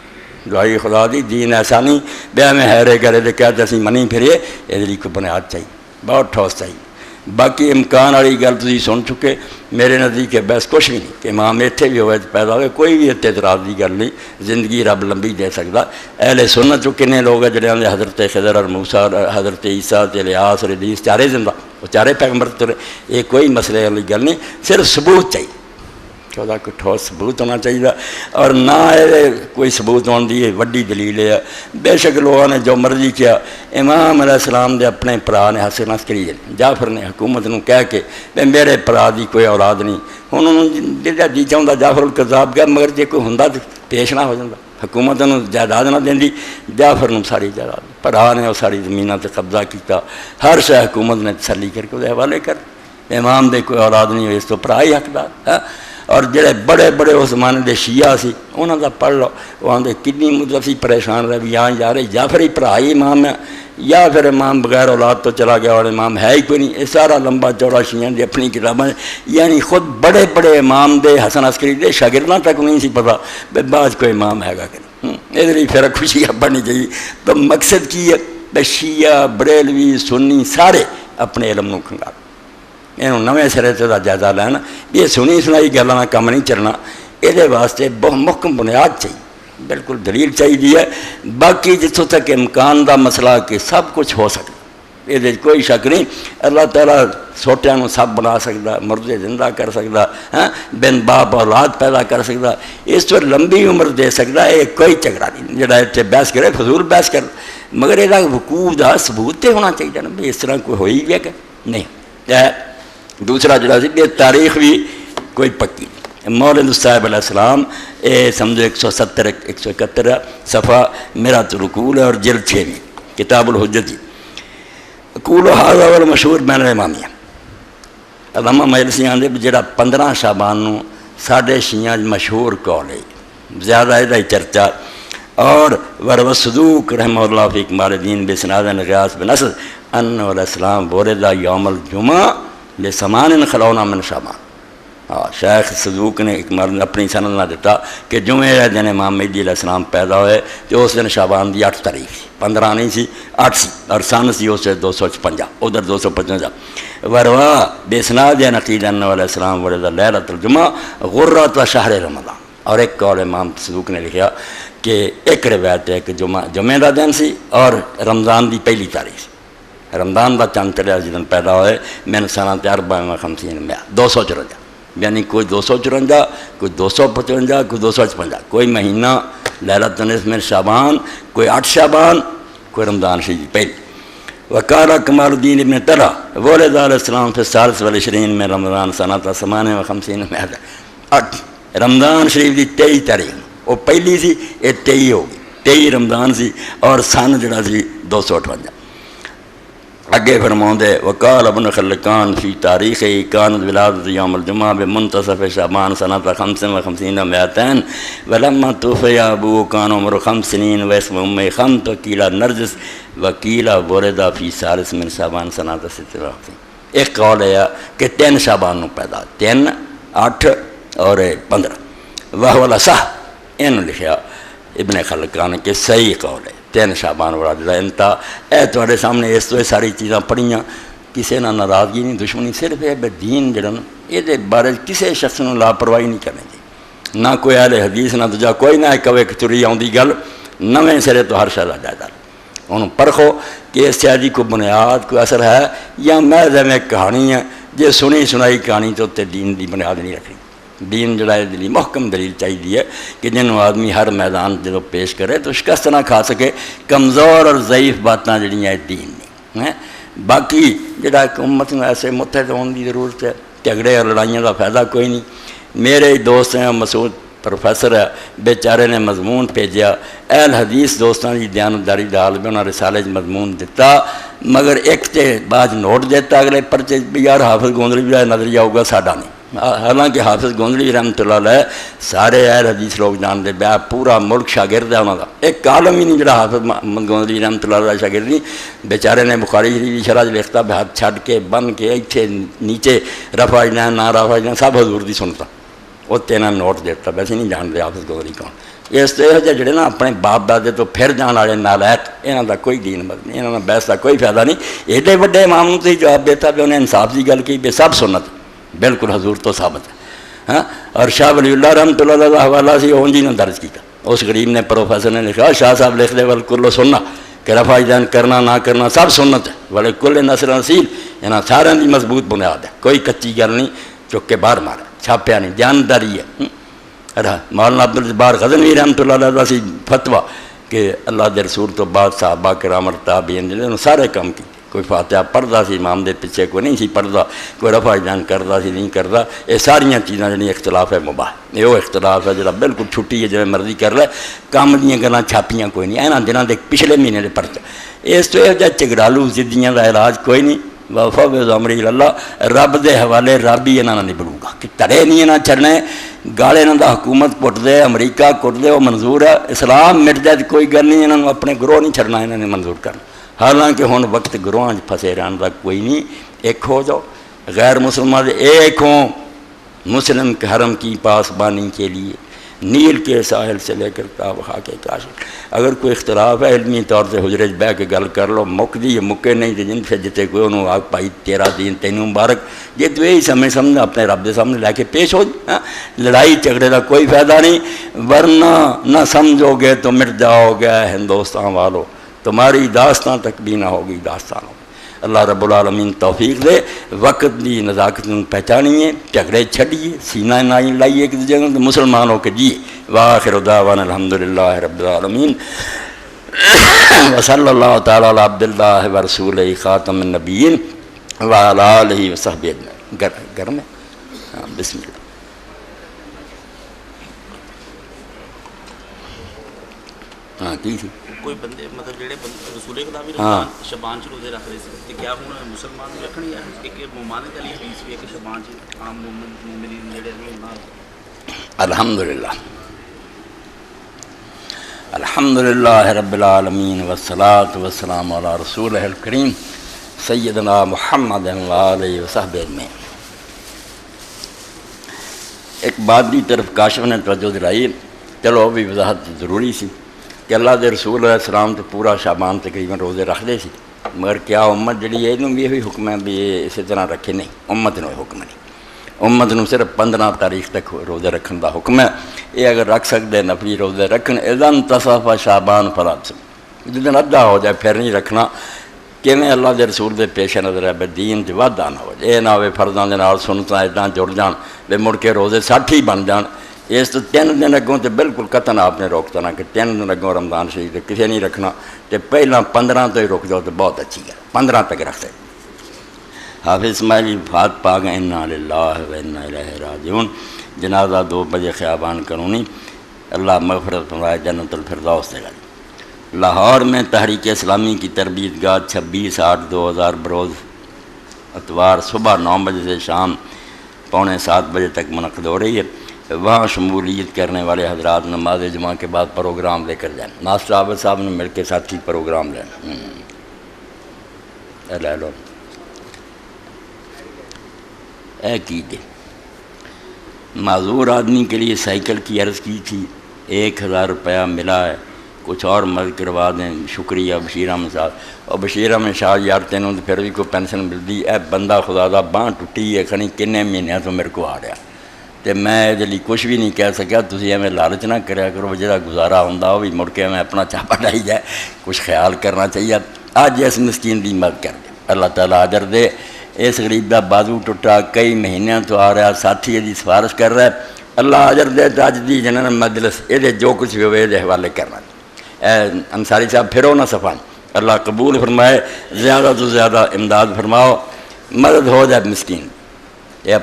دعائی خدا دی دین ایسا نہیں بیا میں حیرے کرے دے کہتے اسی منی پھریے، یہ لیے کوئی بنیاد چاہیے، بہت ٹھوس چاہیے۔ باقی امکان والی گل تسی سن چکے، میرے نزدیک ہے بس کچھ بھی نہیں کہ امام اتنے بھی ہوئے پیدا ہوئے، کوئی بھی اعتراض کی گل نہیں، زندگی رب لمبی دے سکتا۔ اہل سنت جو کنے لوگ ہیں جڑے حضرت خضر اور موسیٰ اور حضرت عیسیٰ الیاس اور ادریس چارے زندہ، وہ چارے پیغمبر ترے، یہ کوئی مسئلے والی گل نہیں، صرف ثبوت چاہیے، چودہ کوئی ٹھوس ثبوت ہونا چاہیے، اور نہ کوئی ثبوت ہونے دی وڈی دلیل ہے۔ بے شک لوگوں نے جو مرضی کیا، امام علیہ السلام دے اپنے پرا نے حسن عسکری جعفر نے حکومت نو کہہ کے میرے پرا دی کوئی اولاد نہیں، ہوں انہوں جی چاہتا جعفر القذاب گیا، مگر جے کوئی ہوں پیش نہ ہو جاتا، حکومت نو جائیداد نہ دینی، جعفر نو ساری جائیداد، پرا نے وہ ساری زمینوں تے قبضہ کیتا، ہر شے حکومت نے تسلی کر کے وہ حوالے کر، امام دے کوئی اولاد نہیں ہوئی، اس تو پرا ہی حقدار۔ اور جڑے بڑے بڑے اس زمانے دے شیعہ سی انہاں دا پڑھ لو، وہ آندے کتنی مدت سی پریشان رہے بھی یہاں یار جعفر ہی پڑھا ہی امام ہے، یا پھر امام بغیر اولاد تو چلا گیا اور امام ہے ہی کوئی نہیں، یہ سارا لمبا چوڑا شیعہ دی اپنی کتابیں، یعنی خود بڑے بڑے امام دے حسن عسکری دے شاگرداں تک نہیں سی پتا بے بعد کوئی امام ہے گا کہ نہیں، یہ لیے پھر خوشی بننی چاہیے۔ تو مقصد کی ہے بے شیعہ بریلوی سنی سارے اپنے علم نو کھنگا یہ نویں سرے سے جائزہ لینا، یہ سنی سنائی گلوں کا کم نہیں چلنا، یہ واسطے بہت محکم بنیاد چاہیے، بالکل دلیل چاہیے ہے۔ باقی جتوں تک امکان دا مسئلہ کہ سب کچھ ہو سکتا، یہ کوئی شک نہیں. اللہ تعالیٰ سوٹیاں نو سب بنا سکتا، مردے زندہ کر سکتا، بن باپ اولاد پیدا کر سکتا، اس پر لمبی عمر دے سکتا. یہ کوئی جھگڑا نہیں جڑا اتنے بحث کرے فضول بحث کر، مگر یہ وقوع کا ثبوت تو ہونا چاہیے نا بھی اس طرح کوئی ہوئی بھی ہے کہ نہیں. دوسرا جڑا سی یہ تاریخ بھی کوئی پکی نہیں. مولد صاحب علیہ السلام یہ سمجھو 170 171 صفحہ میرات العقول ہے اور جلد 6 میں کتاب الحجت جی. اقول ھذا والمشہور بین الامامیہ علامہ مجلسی آندے جڑا 15 شعبان نو ساڈے شیعہ مشہور قول ہے زیادہ یہ چرچا. اور وروى الصدوق رحمہ اللہ فی کمال الدین بسناد غیاث بن اسد ان علیہ السلام ولد یوم الجمعہ ل8 خلونا من شعبان. شیخ صدوق نے اکمال اپنی سند نہ دیتا کہ جمعے دن امام مہدی علیہ السلام پیدا ہوئے تو اس دن شعبان دی 8 تاریخ سی، 15 نہیں سی 8 سی، اور سن سی اس 256 ادھر 255. وروا بسناد نقید ان علیہ السلام ولد لیلۃ الجمعہ غرۃ شہر رمضان. اور ایک قول امام صدوق نے لکھا کہ ایک روایت ہے کہ جمعے دا دن سی اور رمضان دی پہلی تاریخ سی. رمضان دا چند چڑھیا جس دن پیدا ہوئے من سنۃ 54 254، یعنی کوئی 254 کوئی 255 کوئی 256، کوئی مہینہ لیلۃ النصف من شعبان، کوئی 8 شعبان، کوئی رمضان شریف پہلی. وقال کمال الدین ابن طلحہ ولد علیہ السلام فی الثالث والعشرین من رمضان سنۃ 58 8 رمضان شریف دی 23 تاریخ وہ پہلی سی، یہ 23 ہو گئی، 23 رمضان سی اور سن جڑا سی 258. اگے فرماؤں دے وقال ابن خلقان فی تاریخ کانت ولادت یوم الجمعہ بمنتصف شعبان سنۃ 55 200 ولما توفی ابو کان عمر 5 سنین واسم ام خمت وکیل نرجس وکیل ولد فی ثالث من شعبان سنۃ 56. ایک قول ہے کہ 3 شعبان نو پیدا، 3 8 اور 15 وہو الاصح. انہوں لکھا ابن خلقان کے صحیح قول ہے 3 شعبان والا جڑا انتا اے تواڈے سامنے اس تو ساری چیزاں پڑھیاں، کسے نہ ناراضگی نہیں دشمنی، صرف یہ دین جڑا نا یہ بارے کسے شخص نو لاپرواہی نہیں کرنی چاہیے، نہ کوئی اہل حدیث نہ دوجا کوئی نہ کہے کہ تری آؤندی گل نویں سرے تو ہر شے دا جائزہ انہوں پرکھو کہ اس شاید کوئی بنیاد کوئی اثر ہے یا محض میں کہانی ہے جے سنی سنائی کہانی تو تے دین دی بنیاد نہیں رکھنی. دین جڑا ہے دلی محکم دلیل چاہیے کہ جنہوں آدمی ہر میدان جب پیش کرے تو شکست نہ کھا سکے. کمزور اور ضعیف باتاں جڑیاں دین نہیں. باقی جڑا کہ امت میں ایسے متحد ہونے کی ضرورت ہے، جھگڑے اور لڑائیاں کا فائدہ کوئی نہیں. میرے دوست ہیں مسعود پروفیسر ہے، بیچارے نے مضمون بھیجا، اہل حدیث دوستاں کی دیانتداری دا حال میں انہوں نے رسالے مضمون دیتا، مگر ایک تے بعد نوٹ دیتا اگلے پرچے بھی یار حافظ گوندری بھی نظریہ ہوگا ساڈا نہیں. حالانکہ حافظ گوندری رحمۃ اللہ علیہ سارے اہل حدیث لوگ جانتے بیا، پورا ملک شاگرد ہے انہوں کا، ایک عالم ہی نہیں جڑا حافظ محمد گوندری رحمۃ اللہ علیہ شاگرد نہیں. بیچارے نے بخاری شریف شرح لکھتا بے ہاتھ چھڈ کے بن کے اتنے نیچے رفع جنان نہ رفع جنان سب حضور دی سنتا، وہ تینا نوٹ دیتا، ویسے نہیں جانتے حافظ گوندری کون. اس تو یہ جڑے نا اپنے باپ دادے تو پھر جان والے نالائق، یہاں کا کوئی دین مت نہیں، یہاں کا بحث کا کوئی فائدہ نہیں. ایڈے وڈے امام تو ہی جواب دیتا بھی انہیں انصاف کی گل کی بے سب سنت بالکل حضور تو ثابت ہے. ہاں اور شاہ ولی اللہ رحمۃ اللہ علیہ حوالہ سے اون جی نے درج کیا، اس غریب نے پروفیسر نے لکھا شاہ صاحب لکھ دے والکل سننا کہ رفع دین کرنا نہ کرنا سب سنت ہے، والکل نصر نصیب، یہاں سارے کی مضبوط بنیاد ہے، کوئی کچی گل نہیں چک کے باہر مارا چھاپیا نہیں، جانداری ہے. مولانا عبدالجبار غزنوی رحمۃ اللہ علیہ سی فتویٰ کہ اللہ دے رسول تو بعد صحابہ کرام اور تابعین جنہوں نے سارے کام کی، کوئی فاتحہ پڑھتا سی امام دے پیچھے، کوئی نہیں سی پڑھتا، کوئی رفع جان کرتا سی نہیں کرتا. یہ ساریاں چیزاں جڑی اختلاف ہے مباح، یہ وہ اختلاف ہے جڑا بالکل چھٹی ہے جویں مرضی کر لے، کام دیاں گلاں چھاپیاں کوئی نہیں. یہاں دنوں دے پچھلے مہینے دے پرچہ اس تو یہ جا چگڑالو ضدیاں دا علاج کوئی نہیں. وفوض امری اللہ، رب دے حوالے رب ہی انہاں نہیں بڑھوں گا کہ تڑے نہیں انہاں چڑھنے، گالے انہاں دا حکومت کٹ دے، امریکہ کٹ دے وہ منظور ہے، اسلام مٹ جائے کوئی گل نہیں، انہاں اپنے گروہ نہیں چھڑنا، انہاں نے منظور کرنا. حالانکہ ہن وقت گروہاں پھسے رہن دا کوئی نہیں، ایک ہو جاؤ. غیر مسلمان ایک ہوں، مسلم کے حرم کی پاسبانی کے لیے نیل کے ساحل سے لے کر تابخا کے کاشف. اگر کوئی اختلاف ہے علمی طور سے حجرے بہ کے گل کر لو، مک دی مکے نہیں تو جن سے جتے کوئی انہوں آگ پائی تیرا دین تینوں مبارک، یہ تو یہی سمجھنا اپنے رب دے سامنے لے کے پیش ہو. لڑائی جھگڑے کا کوئی فائدہ نہیں، ورنہ نہ سمجھو گے تو مٹ جاؤ گے ہندوستان والوں، تمہاری داستان تک بھی نہ ہوگی داستانوں. اللہ رب العالمین توفیق دے، وقت دی نزاکت پہچانیے، جھگڑے چھڑیے، سینہ نائی لائیے ایک دوسرے کو، مسلمان ہو کے جی۔ وآخر دعوانا الحمدللہ رب العالمین وصلی اللہ تعالی علی عبد اللہ ورسولہ خاتم النبیین وعلی آلہ وصحبہ اجمعین۔ گھر میں بسم اللہ۔ ہاں کی تھی کوئی بندے مطلب جڑے رسول خدا بھی رمضان شبان ਚ روزے ਰੱਖਦੇ ਸੀ ਤੇ ਕਿਆ ਹੁਣ ਮੁਸਲਮਾਨ ਵੀ ਰੱਖਣੀ ਹੈ ਇੱਕ ਮੁਮਾਨਤ ਵਾਲੀ ਹਦੀਸ ਵੀ ਹੈ ਕਿ ਸ਼ਬਾਨ ਚ ਆਮ ਮੁਮਿਨ ਜਿਹੜੇ ਨੇ ਉਹਨਾਂ الحمدللہ الحمدللہ رب العالمین والصلاة والسلام علی رسولہ الکریم سیدنا محمد وآلہ وصحبہ اجمعین۔ ایک بات دی طرف کاشف نے توجہ دلائی، چلو بھی وضاحت ضروری سی کہ اللہ دے رسول علیہ السلام تو پورا شعبان تقریباً روزے رکھتے سی، مگر کیا امت جڑی ہے انہوں بھی یہ حکم ہے بھی یہ اسی طرح رکھے نہیں، امت نو حکم نہیں، امت نو صرف 15 تاریخ تک روزے رکھن دا حکم ہے۔ یہ اگر رکھ سکتے نفلی روزے رکھن اذن تصف شعبان فلا تصم، جس دن ادھا ہو جائے پھر نہیں رکھنا، کیویں اللہ دے رسول دے پیش نظر ہے بے دین تے وعدہ نہ ہو جائے، یہ نہ ہوئے فرضاں دے نال سنتاں اداں جڑ جان بے مڑ کے روزے 60 ہی بن جان۔ اس تو 3 دن اگوں تو بالکل قطعاً آپ نے روکتا نہ کہ 3 دن اگوں رمضان شریف تے کسے نہیں رکھنا، تے پہلا 15 تو ہی رک جاؤ تو بہت اچھی ہے، 15 تک رکھ سکتے۔ حافظ اسماعیل فات پا گئے انا للہ و انا الیہ راجعون، جنازہ 2 بجے خیابان قانونی، اللہ مغفرت فرمائے، جنت الفردوس دے گا۔ لاہور میں تحریک اسلامی کی تربیت گاہ 26/8/2000 بروز اتوار صبح 9 بجے سے شام 6:45 بجے تک منعقد ہو رہی ہے۔ وہاں شمولیت کرنے والے حضرات نماز جمعہ کے بعد پروگرام لے کر جائیں، ماسٹر عابد صاحب نے مل کے ساتھی پروگرام لیں۔ لے لو اے کیجیے، معذور آدمی کے لیے سائیکل کی عرض کی تھی، 1000 روپیہ ملا ہے، کچھ اور مدد کروا دیں، شکریہ بشیر احمد صاحب۔ اور بشیر احمد صاحب یار تینوں تو پھر بھی کوئی پینشن ملتی، اے بندہ خدا دا باں ٹوٹی ہے کھنی کنے مہینوں تو میرے کو آ رہا، تو میں یہ کچھ بھی نہیں کہہ سکیا، تسی ایویں لالچ نہ کریا کرو، جہاں گزارا ہوں وہ بھی مڑ کے میں اپنا چاپا ڈائی جائے، کچھ خیال کرنا چاہیے۔ آج اس مسکین دی مدد کر دے، اللہ تعالیٰ اجر دے۔ اس غریب دا بازو ٹوٹا کئی مہینوں تو آ رہا، ساتھی دی سفارش کر رہا ہے، اللہ اجر دے۔ اج دی جنن مجلس یہ جو کچھ بھی ہوئے یہ حوالے کرنا۔ اے انصاری صاحب پھرو نہ صفان، اللہ قبول فرمائے، زیادہ تو زیادہ امداد فرماؤ، مدد ہو جائے مسکین، یہ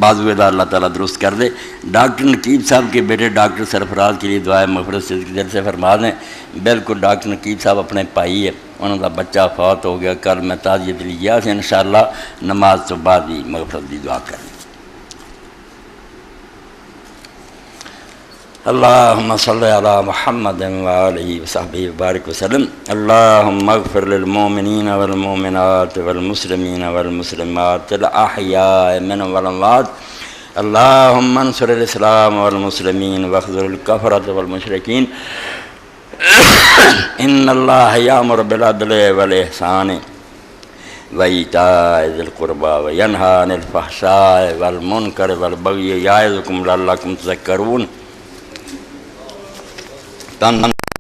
بازو دا اللہ تعالیٰ درست کر دے۔ ڈاکٹر نقیب صاحب کے بیٹے ڈاکٹر سرفراز کے لیے دعائے مغفرت سے دل سے فرما دیں۔ بالکل ڈاکٹر نقیب صاحب اپنے بھائی ہے، انہوں کا بچہ فوت ہو گیا، کل میں تعزیت لی گیا سے انشاءاللہ نماز تو بعد ہی مغفرت دی دعا کریں۔ اللہم صلی علی محمد وآلہ وصحبہ وبارک وسلم۔ اللہم اغفر للمؤمنین والمؤمنات والمسلمین والمسلمات الاحیاء منهم والاموات۔ اللہم انصر الاسلام والمسلمین واخذل الکفرۃ والمشرکین۔ ان اللہ یامر بالعدل والاحسان وایتاء ذی القربى وینہی عن الفحشاء والمنکر والبغی یعظکم لعلکم تذکرون۔